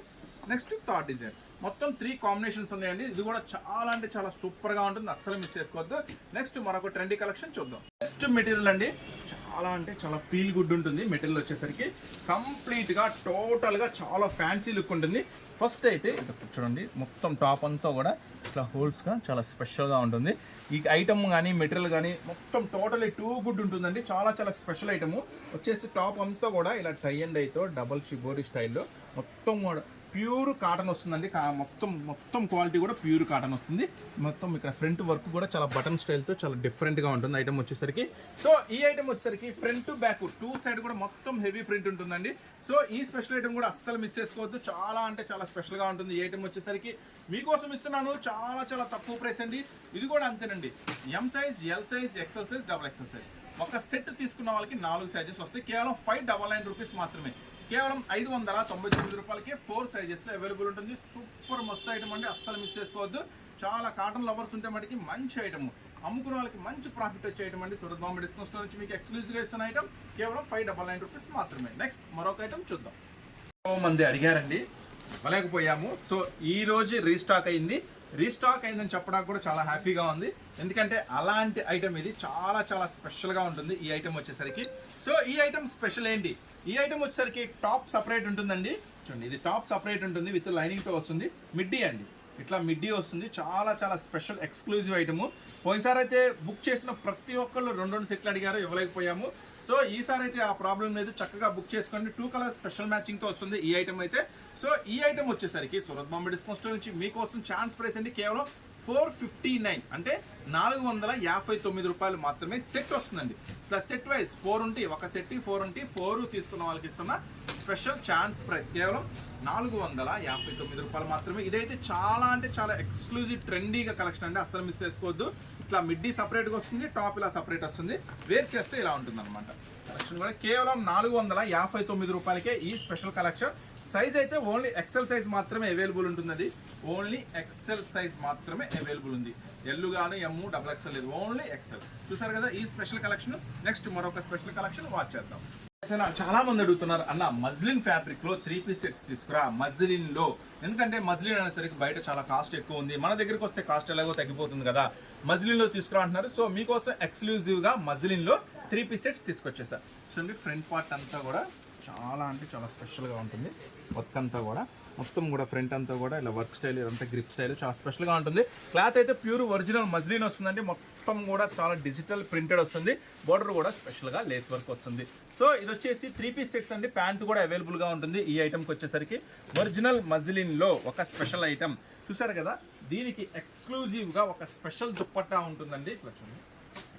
next third design, మొత్తం 3 కాంబినేషన్స్ ఉన్నాయండి. ఇది కూడా చాలా అంటే చాలా సూపర్గా ఉంటుంది, అస్సలు మిస్ చేసుకోవద్దు. నెక్స్ట్ మరొక ట్రెండీ కలెక్షన్ చూద్దాం. నెక్స్ట్ మెటీరియల్ అండి, చాలా అంటే చాలా ఫీల్ గుడ్ ఉంటుంది. మెటీరియల్ వచ్చేసరికి కంప్లీట్గా టోటల్గా చాలా ఫ్యాన్సీ లుక్ ఉంటుంది. ఫస్ట్ అయితే చూడండి, మొత్తం టాప్ అంతా కూడా ఇట్లా హోల్స్గా చాలా స్పెషల్గా ఉంటుంది. ఈ ఐటమ్ కానీ మెటీరియల్ కానీ మొత్తం టోటలీ టూ గుడ్ ఉంటుందండి. చాలా చాలా స్పెషల్ ఐటమ్ వచ్చేసి టాప్ అంతా కూడా ఇలా టై అండ్ అయితే డబల్ షిబోరి స్టైల్లో మొత్తం కూడా ప్యూర్ కాటన్ వస్తుందండి. మొత్తం క్వాలిటీ కూడా ప్యూర్ కాటన్ వస్తుంది. మొత్తం ఇక్కడ ఫ్రంట్ వర్క్ కూడా చాలా బటన్ స్టైల్తో చాలా డిఫరెంట్గా ఉంటుంది ఐటమ్ వచ్చేసరికి. సో ఈ ఐటమ్ వచ్చేసరికి ఫ్రంట్ బ్యాక్ 2 సైడ్ కూడా మొత్తం హెవీ ప్రింట్ ఉంటుందండి. సో ఈ స్పెషల్ ఐటమ్ కూడా అస్సలు మిస్ చేసుకోవద్దు, చాలా అంటే చాలా స్పెషల్గా ఉంటుంది. ఈ ఐటమ్ వచ్చేసరికి మీకోసం ఇస్తున్నాను చాలా చాలా తక్కువ ప్రైస్ అండి. ఇది కూడా అంతేనండి, M size, L size, XL size, XXL size ఒక సెట్ తీసుకున్న వాళ్ళకి 4 సైజెస్ వస్తాయి. కేవలం 599 రూపీస్ మాత్రమే. కేవలం 599 రూపాయలకి 4 సైజెస్లో అవైలబుల్ ఉంటుంది. సూపర్ మస్తు ఐటమ్ అండి, అస్సలు మిస్ చేసుకోవద్దు. చాలా కాటన్ లవర్స్ ఉంటే మటుకి మంచి ఐటమ్, అమ్ముకునే వాళ్ళకి మంచి ప్రాఫిట్ వచ్చే ఐటమ్ అండి. సూరత్ బొమ్మ డిస్కౌంట్ స్టోర్ నుంచి మీకు ఎక్స్క్లూజివ్గా ఇస్తున్న ఐటమ్ కేవలం 599 రూపీస్ మాత్రమే. నెక్స్ట్ మరొక ఐటమ్ చూద్దాం. మంది అడిగారండి, ఇవ్వలేకపోయాము. సో ఈ రోజు రీస్టాక్ అయిందని చెప్పడానికి కూడా చాలా హ్యాపీగా ఉంది. ఎందుకంటే అలాంటి ఐటమ్ ఇది చాలా చాలా స్పెషల్గా ఉంటుంది ఈ ఐటమ్ వచ్చేసరికి. సో ఈ ఐటమ్ స్పెషల్ ఏంటి, ఈ ఐటమ్ వచ్చేసరికి టాప్ సపరేట్ ఉంటుందండి. చూడండి, ఇది టాప్ సపరేట్ ఉంటుంది, విత్ లైనింగ్తో వస్తుంది. మిడ్డీ అండి, ఇట్లా మిడ్డీ వస్తుంది. చాలా చాలా స్పెషల్ ఎక్స్క్లూజివ్ ఐటమ్. పోయినసారి అయితే బుక్ చేసిన ప్రతి ఒక్కళ్ళు 2 సెట్లు అడిగారు, ఇవ్వలేకపోయాము. సో ఈసారి అయితే ఆ ప్రాబ్లం లేదు, చక్కగా బుక్ చేసుకోండి. 2 కలర్స్ స్పెషల్ మ్యాచింగ్తో వస్తుంది ఈ ఐటమ్ అయితే. సో ఈ ఐటమ్ వచ్చేసరికి సూరత్ బొమ్మ డిస్కౌంట్ స్టోర్ నుంచి మీకోసం ఛాన్స్ ప్రైస్ అండి, కేవలం 459 అంటే 459 రూపాయలు మాత్రమే. సెట్ వస్తుందండి, ప్లస్ సెట్ వైజ్ 4 ఉంటే ఒక సెట్ 4 ఉంటే 4 తీసుకున్న వాళ్ళకి ఇస్తున్న స్పెషల్ ఛాన్స్ ప్రైస్ కేవలం 459 రూపాయలు మాత్రమే. ఇదైతే చాలా అంటే చాలా ఎక్స్క్లూజివ్ ట్రెండీగా కలెక్షన్ అండి, అస్సలు మిస్ చేసుకోవద్దు. ఇట్లా మిడ్డీ సపరేట్గా వస్తుంది, టాప్ ఇలా సపరేట్ వస్తుంది. వేర్ చేస్తే ఇలా ఉంటుంది అనమాట. కలెక్షన్ కూడా కేవలం 459 రూపాయలకే ఈ స్పెషల్ కలెక్షన్. సైజ్ అయితే ఓన్లీ ఎక్సెల్ సైజ్ మాత్రమే అవైలబుల్ ఉంటుంది. ఓన్లీ ఎక్సెల్ సైజ్ మాత్రమే అవైలబుల్ ఉంది. ఎల్లు కానీ M, XXL లేదు, ఓన్లీ ఎక్సెల్. చూసారు కదా ఈ స్పెషల్ కలెక్షన్. నెక్స్ట్ మరొక స్పెషల్ కలెక్షన్ వాచ్ చేద్దాం. చాలా మంది అడుగుతున్నారు, అన్న మజ్లిన్ ఫ్యాబ్రిక్ లో 3 పీస్ సెట్స్ తీసుకురా మజ్లిన్ లో. ఎందుకంటే మజ్లిన్ అనేసరికి బయట చాలా కాస్ట్ ఎక్కువ ఉంది, మన దగ్గరికి వస్తే కాస్ట్ ఎలాగో తగ్గిపోతుంది కదా, మజ్లిన్ లో తీసుకురా అంటున్నారు. సో మీకోసం ఎక్స్క్లూజివ్ గా మజ్లిన్ లో 3 పీస్ సెట్స్ తీసుకొచ్చేసా. చూడండి ఫ్రంట్ పార్ట్ అంతా కూడా చాలా అంటే చాలా స్పెషల్గా ఉంటుంది. వర్క్ అంతా కూడా మొత్తం కూడా ఫ్రంట్ అంతా కూడా ఇలా వర్క్ స్టైల్, ఇదంతా గ్రిప్ స్టైల్ చాలా స్పెషల్గా ఉంటుంది. క్లాత్ అయితే ప్యూర్ ఒరిజినల్ మజ్లిన్ వస్తుందండి. మొత్తం కూడా చాలా డిజిటల్ ప్రింటెడ్ వస్తుంది. బోర్డర్ కూడా స్పెషల్గా లేస్ వర్క్ వస్తుంది. సో ఇది వచ్చేసి 3 పీస్ సెట్స్ అండి. ప్యాంట్ కూడా అవైలబుల్గా ఉంటుంది. ఈ ఐటమ్కి వచ్చేసరికి ఒరిజినల్ మజ్లిన్లో ఒక స్పెషల్ ఐటమ్ చూసారు కదా. దీనికి ఎక్స్క్లూజివ్గా ఒక స్పెషల్ దుప్పట్టా ఉంటుందండి. ఇట్లా చూడండి,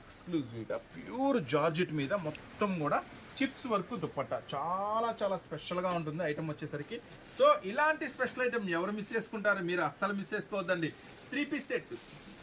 ఎక్స్క్లూజివ్గా ప్యూర్ జార్జెట్ మీద మొత్తం కూడా చిప్స్ వర్క్ దుప్పట్టా చాలా చాలా స్పెషల్గా ఉంటుంది ఐటమ్ వచ్చేసరికి. సో ఇలాంటి స్పెషల్ ఐటమ్ ఎవరు మిస్ చేసుకుంటారు? మీరు అస్సలు మిస్ చేసుకోవద్దండి. 3 piece set,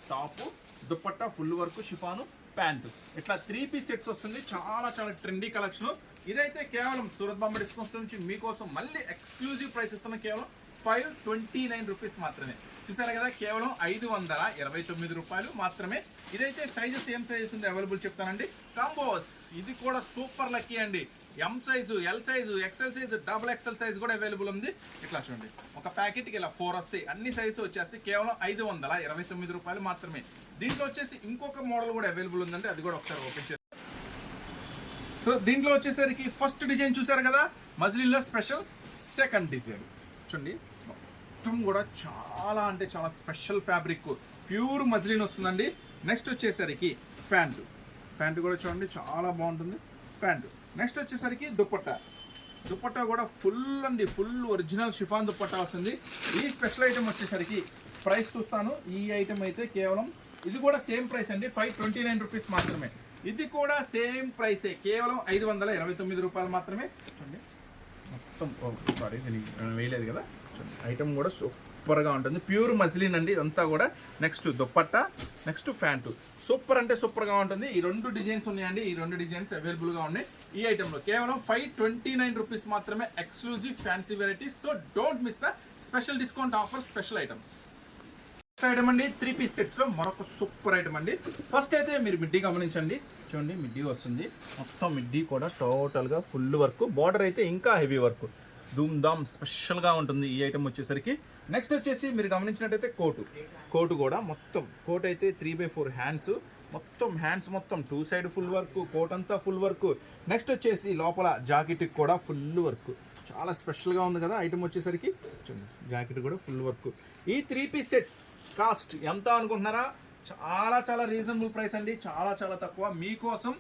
top, dupatta, full work, chiffon, pant, ఇట్లా 3 పీస్ సెట్స్ వస్తుంది. చాలా చాలా ట్రెండీ కలెక్షన్. ఇదైతే కేవలం సూరత్ బాంబే డిస్కౌంట్ నుంచి మీకోసం మళ్ళీ ఎక్స్క్లూజివ్ ప్రైస్ ఇస్తున్న కేవలం 529 రూపీస్ మాత్రమే. చూసారు కదా, కేవలం 529 రూపాయలు మాత్రమే. ఇదైతే సైజెస్ ఏం సైజెస్ ఉంది అవైలబుల్ చెప్తానండి. కాంబోస్ ఇది కూడా సూపర్ లక్కీ అండి. M size, L size, XL size, double XL size కూడా అవైలబుల్ ఉంది. ఇట్లా చూడండి, ఒక ప్యాకెట్కి ఇలా 4 వస్తాయి. అన్ని సైజు వచ్చేస్తే కేవలం 529 రూపాయలు మాత్రమే. దీంట్లో వచ్చేసి ఇంకొక మోడల్ కూడా అవైలబుల్ ఉందండి, అది కూడా ఒకసారి ఓపెన్ చేస్తాం. సో దీంట్లో వచ్చేసరికి ఫస్ట్ డిజైన్ చూసారు కదా, మజ్లిన్లో స్పెషల్ సెకండ్ డిజైన్ చూడండి. మొత్తం కూడా చాలా అంటే చాలా స్పెషల్ ఫ్యాబ్రిక్, ప్యూర్ మజ్లిన్ వస్తుందండి. నెక్స్ట్ వచ్చేసరికి ప్యాంటు కూడా చూడండి చాలా బాగుంటుంది ప్యాంటు. నెక్స్ట్ వచ్చేసరికి దుప్పట్టా కూడా ఫుల్ అండి, ఫుల్ ఒరిజినల్ షిఫాన్ దుప్పట్టా వస్తుంది. ఈ స్పెషల్ ఐటమ్ వచ్చేసరికి ప్రైస్ చూస్తాను. ఈ ఐటమ్ అయితే కేవలం ఇది కూడా సేమ్ ప్రైస్ అండి, 529 రూపీస్ మాత్రమే. ఇది కూడా సేమ్ ప్రైసే, కేవలం 529 రూపాయలు మాత్రమే. చూడండి మొత్తం, సారీ నేను వేయలేదు కదా. ఐటమ్ కూడా సూపర్గా ఉంటుంది, ప్యూర్ మజ్లిన్ అండి ఇదంతా కూడా. Next dupatta, next pant, super అంటే సూపర్గా ఉంటుంది. ఈ 2 డిజైన్స్ ఉన్నాయండి, ఈ 2 డిజైన్స్ అవైలబుల్గా ఉన్నాయి ఈ ఐటెంలో. కేవలం 529 రూపీస్ మాత్రమే, exclusive fancy varieties. So don't miss the special discount offer, special items. Next item అండి 3 పీస్ సెట్స్లో మరొక సూపర్ ఐటమ్ అండి. ఫస్ట్ అయితే మీరు మిడ్డీ గమనించండి, చూడండి మిడ్డీ వస్తుంది. మొత్తం మిడ్డీ కూడా టోటల్గా ఫుల్ వర్క్, బార్డర్ అయితే ఇంకా హెవీ వర్క్, ధూమ్ ధామ్ స్పెషల్గా ఉంటుంది ఈ ఐటమ్ వచ్చేసరికి. నెక్స్ట్ వచ్చేసి మీరు గమనించినట్టయితే కోటు కూడా మొత్తం, కోట్ అయితే 3/4 హ్యాండ్స్, మొత్తం హ్యాండ్స్ మొత్తం 2 సైడ్ ఫుల్ వర్క్, కోట్ అంతా ఫుల్ వర్క్. నెక్స్ట్ వచ్చేసి లోపల జాకెట్కి కూడా ఫుల్ వర్క్, చాలా స్పెషల్గా ఉంది కదా ఐటమ్ వచ్చేసరికి. చూడండి జాకెట్ కూడా ఫుల్ వర్క్. ఈ 3 పీస్ సెట్స్ కాస్ట్ ఎంత అనుకుంటున్నారా? చాలా చాలా రీజనబుల్ ప్రైస్ అండి, చాలా చాలా తక్కువ. మీకోసం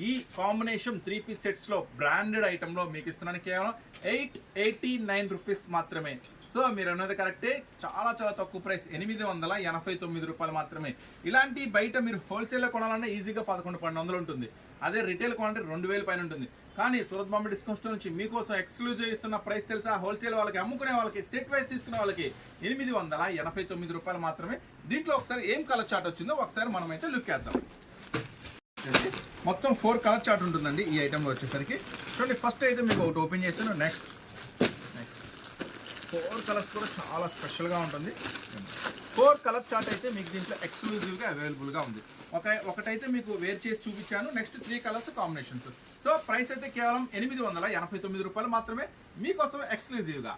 ఈ కాంబినేషన్ 3 పీస్ సెట్స్లో బ్రాండెడ్ ఐటెంలో మీకు ఇస్తున్నాను కేవలం 889 రూపీస్ మాత్రమే. సో మీరు అన్నది కరెక్టే, చాలా చాలా తక్కువ ప్రైస్, 889 రూపాయలు మాత్రమే. ఇలాంటి బయట మీరు హోల్సేల్లో కొనాలన్నా ఈజీగా 1100-1200 ఉంటుంది. అదే రిటైల్ క్వాంటిటీ 2000 పైన ఉంటుంది. కానీ సూరత్ బాంబే డిస్కౌంట్ నుంచి మీకోసం ఎక్స్క్లూజివ్ ఇస్తున్న ప్రైస్ తెలుసా? హోల్సేల్ వాళ్ళకి, అమ్ముకునే వాళ్ళకి, సెట్ వైజ్ తీసుకునే వాళ్ళకి 889 రూపాయలు మాత్రమే. దీంట్లో ఒకసారి ఏం కలర్ చార్ట్ వచ్చిందో ఒకసారి మనమైతే లుక్ వేద్దాం. మొత్తం 4 కలర్ చార్ట్ ఉంటుందండి ఈ ఐటెంలో వచ్చేసరికి. చూడండి ఫస్ట్ అయితే మీకు ఒకటి ఓపెన్ చేశాను. నెక్స్ట్ 4 కలర్స్ కూడా చాలా స్పెషల్గా ఉంటుంది. 4 కలర్ చార్ట్ అయితే మీకు దీంట్లో ఎక్స్క్లూజివ్గా అవైలబుల్గా ఉంది. ఒకటైతే మీకు వేర్ చేసి చూపించాను. Next 3 colours combinations. So price అయితే కేవలం 889 రూపాయలు మాత్రమే మీకోసం ఎక్స్క్లూజివ్గా.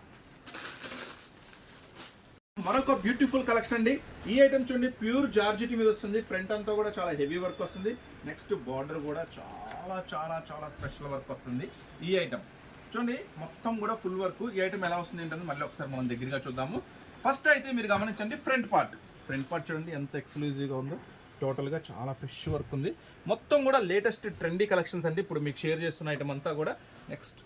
మరొక బ్యూటిఫుల్ కలెక్షన్ అండి. ఈ ఐటమ్ చూడండి, ప్యూర్ జార్జెట్ మీద వస్తుంది. ఫ్రంట్ అంతా కూడా చాలా హెవీ వర్క్ వస్తుంది. నెక్స్ట్ బార్డర్ కూడా చాలా చాలా చాలా స్పెషల్ వర్క్ వస్తుంది ఈ ఐటమ్. చూడండి మొత్తం కూడా ఫుల్ వర్క్. ఈ ఐటమ్ ఎలా వస్తుంది ఏంటంటే మళ్ళీ ఒకసారి మనం దగ్గరగా చూద్దాము. ఫస్ట్ అయితే మీరు గమనించండి ఫ్రంట్ పార్ట్ చూడండి ఎంత ఎక్స్క్లూజివ్గా ఉందో. టోటల్గా చాలా ఫ్రెష్ వర్క్ ఉంది. మొత్తం కూడా లేటెస్ట్ ట్రెండీ కలెక్షన్స్ అండి ఇప్పుడు మీకు షేర్ చేస్తున్న ఐటమ్ అంతా కూడా. నెక్స్ట్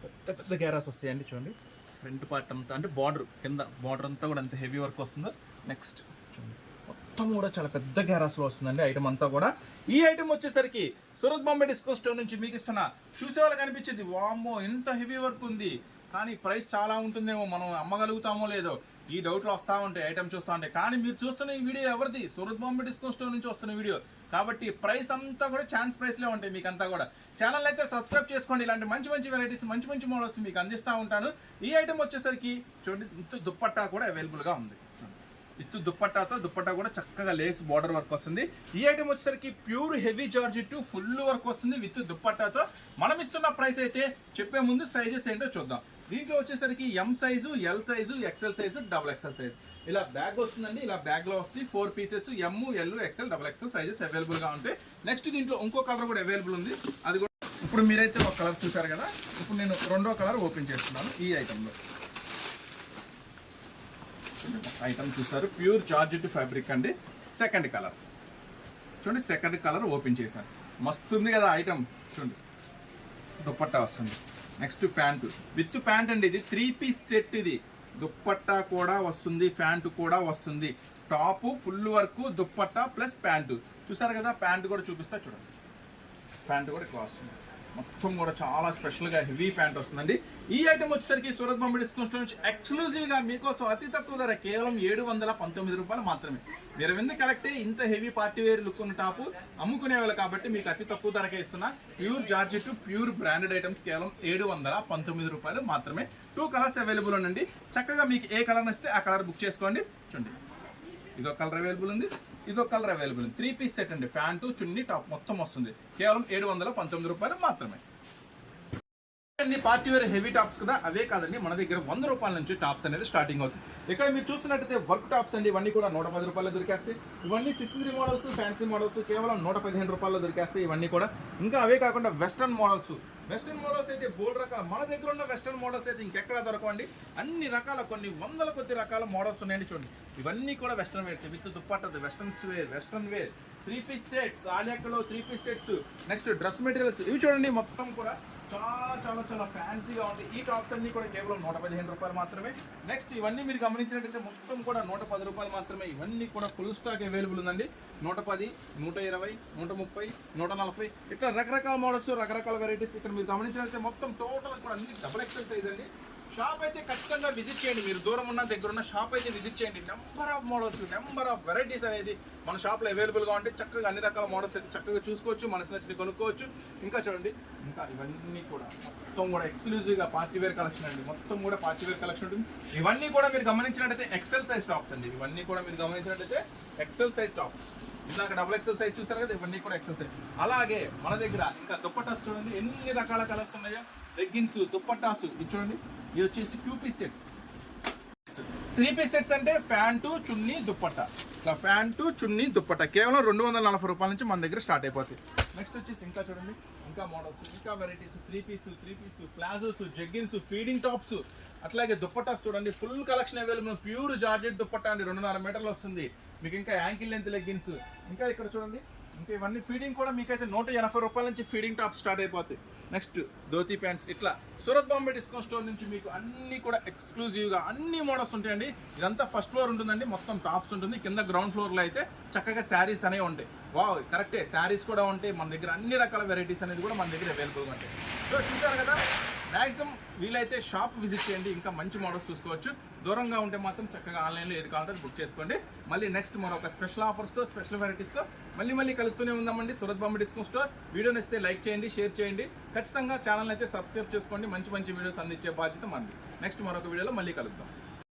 పెద్ద పెద్ద గ్యారాస్ వస్తాయండి చూడండి. ఫ్రంట్ పార్ట్ అంతా అంటే బార్డర్ కింద బార్డర్ అంతా కూడా ఎంత హెవీ వర్క్ వస్తుందో. నెక్స్ట్ చూడండి మొత్తం కూడా చాలా పెద్ద గ్యారాస్లో వస్తుందండి ఐటమ్ అంతా కూడా. ఈ ఐటమ్ వచ్చేసరికి సూరత్ బాంబే డిస్కౌంట్ స్టోర్ నుంచి మీకు ఇస్తున్నా. చూసే వాళ్ళకి అనిపించింది వామ్మో ఇంత హెవీ వర్క్ ఉంది, కానీ ప్రైస్ చాలా ఉంటుందేమో, మనం అమ్మగలుగుతామో లేదో ఈ డౌట్లు వస్తూ ఉంటాయి ఐటమ్ చూస్తూ ఉంటాయి. కానీ మీరు చూస్తున్న ఈ వీడియో ఎవరిది? సూరత్ బాంబే డిస్కౌంట్ స్టోర్ నుంచి వస్తున్న వీడియో కాబట్టి ప్రైస్ అంతా కూడా ఛాన్స్ ప్రైస్లే ఉంటాయి మీకు అంతా కూడా. ఛానల్ అయితే సబ్స్క్రైబ్ చేసుకోండి, ఇలాంటి మంచి మంచి వెరైటీస్ మంచి మంచి మోడల్స్ మీకు అందిస్తూ ఉంటాను. ఈ ఐటమ్ వచ్చేసరికి చూడండి విత్ దుప్పట్టా కూడా అవైలబుల్గా ఉంది. విత్ దుప్పట్టా కూడా చక్కగా లేస్ బార్డర్ వర్క్ వస్తుంది. ఈ ఐటమ్ వచ్చేసరికి pure heavy georgette full work వస్తుంది విత్ దుప్పట్టాతో. మనం ఇస్తున్న ప్రైస్ అయితే చెప్పే ముందు సైజెస్ ఏంటో చూద్దాం. దీంట్లో వచ్చేసరికి M size, L size, XL size, double XL size ఇలా బ్యాగ్ వస్తుందండి. ఇలా బ్యాగ్లో వస్తుంది 4 pieces M, L, XL, double XL sizes అవైలబుల్గా ఉంటాయి. నెక్స్ట్ దీంట్లో ఇంకో కలర్ కూడా అవైలబుల్ ఉంది. అది కూడా ఇప్పుడు మీరైతే ఒక కలర్ చూసారు కదా, ఇప్పుడు నేను రెండో కలర్ ఓపెన్ చేస్తున్నాను. ఈ ఐటెంలో ఐటమ్ చూస్తారు, ప్యూర్ జార్జెట్ ఫ్యాబ్రిక్ అండి. సెకండ్ కలర్ చూడండి, సెకండ్ కలర్ ఓపెన్ చేశాను. మస్తు ఉంది కదా ఐటమ్. చూడండి దుప్పట్టా వస్తుంది. నెక్స్ట్ ప్యాంటు విత్ ప్యాంట్ అండి. ఇది 3 పీస్ సెట్. ఇది దుప్పట్టా కూడా వస్తుంది, ప్యాంటు కూడా వస్తుంది. Top full work, dupatta plus pant. చూసారు కదా, ప్యాంటు కూడా చూపిస్తా చూడండి. ప్యాంటు కూడా ఇట్లా వస్తుంది. మొత్తం కూడా చాలా స్పెషల్గా హెవీ ప్యాంట్ వస్తుందండి. ఈ ఐటమ్ వచ్చేసరికి సూరత్ బాంబే డిస్కౌంట్ స్టోర్ నుంచి ఎక్స్క్లూజివ్గా మీకోసం అతి తక్కువ ధర కేవలం 719 రూపాయలు మాత్రమే. మీరు వింది కరెక్టే, ఇంత హెవీ పార్టీ వేర్ లుక్ ఉన్న టాపు అమ్ముకునేవాళ్ళు కాబట్టి మీకు అతి తక్కువ ధరకే ఇస్తున్నా. Pure georgette, pure branded items కేవలం 719 రూపాయలు మాత్రమే. 2 కలర్స్ అవైలబుల్ ఉండండి. చక్కగా మీకు ఏ కలర్ నచ్చితే ఆ కలర్ బుక్ చేసుకోండి. చూడండి ఇదో కలర్ అవైలబుల్ ఉంది, ఇదో కలర్ అవైలబుల్ ఉంది. 3 పీస్ సెట్ అండి. ప్యాంటు, చున్నీ, టాప్ మొత్తం వస్తుంది. కేవలం 719 రూపాయలు మాత్రమే. పార్టీ వేర్ హెవీ టాప్స్ కదా, అవే కాదండి, మన దగ్గర 100 రూపాయల నుంచి టాప్స్ అనేది స్టార్టింగ్ అవుతుంది. ఇక్కడ మీరు చూస్తున్నట్టయితే వర్క్ టాప్స్ అండి. ఇవన్నీ కూడా 110 రూపాయలు దొరికేస్తాయి. ఇవన్నీ సిస్టరీ మోడల్స్, ఫ్యాన్సీ మోడల్స్ కేవలం 115 రూపాయలు దొరికేస్తాయి. ఇవన్నీ కూడా ఇంకా అవే కాకుండా వెస్ట్రన్ మోడల్స్ అయితే బోల్డ్ రకాల, మన దగ్గర ఉన్న వెస్ట్రన్ మోడల్స్ అయితే ఇంకెక్కడ దొరకండి. అన్ని రకాల, కొన్ని వందల కొద్ది రకాల మోడల్స్ ఉన్నాయండి. చూడండి ఇవన్నీ కూడా వెస్ట్రన్ వేర్స్ విత్ దుప్పట్టది, వెస్ట్రన్ వేర్ 3 పీస్ సెట్స్, ఆలియాకలో 3 piece sets. Next dress materials ఇవి చూడండి, మొత్తం కూడా చాలా చాలా చాలా ఫ్యాన్సీగా ఉంటాయి. ఈ టాప్స్ అన్ని కూడా కేవలం 115 రూపాయలు మాత్రమే. నెక్స్ట్ ఇవన్నీ మీరు గమనించినట్టయితే మొత్తం కూడా 110 రూపాయలు మాత్రమే. ఇవన్నీ కూడా ఫుల్ స్టాక్ అవైలబుల్ ఉందండి. 110, 120, 130, 140 ఇట్లా రకరకాల మోడల్స్, రకరకాల వెరైటీస్. ఇక్కడ మీరు గమనించినట్టయితే మొత్తం టోటల్ కూడా అన్ని డబుల్ ఎక్సెల్ సైజ్ అండి. షాప్ అయితే ఖచ్చితంగా విజిట్ చేయండి. మీరు దూరం ఉన్న దగ్గర ఉన్న షాప్ అయితే విజిట్ చేయండి. Number of models, number of varieties అనేది మన షాప్లో అవైలబుల్గా ఉంటాయి. చక్కగా అన్ని రకాల మోడల్స్ అయితే చక్కగా చూసుకోవచ్చు, మనసు నచ్చిన కొనుక్కోవచ్చు. ఇంకా చూడండి, ఇంకా ఇవన్నీ కూడా మొత్తం కూడా ఎక్స్క్లూజివ్గా పార్టీ వేర్ కలెక్షన్ అండి. మొత్తం కూడా పార్టీ వేర్ కలెక్షన్ ఉంటుంది. ఇవన్నీ కూడా మీరు గమనించినట్టయితే ఎక్సెల్ సైజ్ టాప్స్ అండి. ఇవన్నీ కూడా మీరు గమనించినట్టయితే ఎక్సెల్ సైజ్ టాప్స్. ఇందాక డబుల్ ఎక్సెల్ సైజ్ చూస్తారు కదా, ఇవన్నీ కూడా ఎక్సెల్ సైజ్. అలాగే మన దగ్గర ఇంకా దుప్పటాస్ చూడండి, ఎన్ని రకాల కలర్స్ ఉన్నాయో. లెగ్గిన్స్, దుప్పటాసు ఇది చూడండి. ఇది వచ్చేసి 2 పీస్ సెట్స్. 3 పీస్ సెట్స్ అంటే ప్యాంటు, చున్నీ, దుప్పట్టా. ఇట్లా ప్యాంటు, చున్నీ, దుప్పట్టా కేవలం 240 రూపాయల నుంచి మన దగ్గర స్టార్ట్ అయిపోతాయి. నెక్స్ట్ వచ్చేసి ఇంకా చూడండి, ఇంకా మోడల్స్, ఇంకా varieties. 3 piece, palazzos, jeggings, feeding tops, అట్లాగే దుప్పటాస్ చూడండి. Full collection available. Pure georgette dupatta అండి, 2.5 మీటర్లు వస్తుంది మీకు. ఇంకా యాంకిల్ లెంత్ లెగ్గిన్స్. ఇంకా ఇక్కడ చూడండి, ఇంకా ఇవన్నీ ఫీడింగ్ కూడా మీకైతే 180 రూపాయల నుంచి ఫీడింగ్ టాప్ స్టార్ట్ అయిపోతాయి. Next dhoti pants. ఇట్లా సూరత్ బాంబే డిస్కౌంట్ స్టోర్ నుంచి మీకు అన్నీ కూడా ఎక్స్క్లూజివ్గా అన్ని మోడల్స్ ఉంటాయండి. ఇదంతా ఫస్ట్ ఫ్లోర్ ఉంటుందండి, మొత్తం టాప్స్ ఉంటుంది. కింద గ్రౌండ్ ఫ్లోర్లో అయితే చక్కగా శారీస్ అనేవి ఉంటాయి. వావ్ కరెక్టే, శారీస్ కూడా ఉంటాయి. మన దగ్గర అన్ని రకాల వెరైటీస్ అనేది కూడా మన దగ్గర అవైలబుల్గా ఉంటాయి. సో చూసారు కదా, మ్యాక్సిమం వీలైతే షాప్ విజిట్ చేయండి, ఇంకా మంచి మోడల్స్ చూసుకోవచ్చు. దూరంగా ఉంటే మాత్రం చక్కగా ఆన్లైన్లో ఏది కావాలంటే బుక్ చేసుకోండి. మళ్ళీ నెక్స్ట్ మరొక స్పెషల్ ఆఫర్స్తో, స్పెషల్ వెరైటీస్తో మళ్ళీ కలుస్తూనే ఉందామండి. Surat Bombay discount store. Video నచ్చితే లైక్ చేయండి, షేర్ చేయండి. ఖచ్చితంగా ఛానల్ అయితే సబ్స్క్రైబ్ చేసుకోండి. మంచి వీడియోస్ అందించే బాధ్యత మనది. నెక్స్ట్ మరొక వీడియోలో మళ్ళీ కలుద్దాం.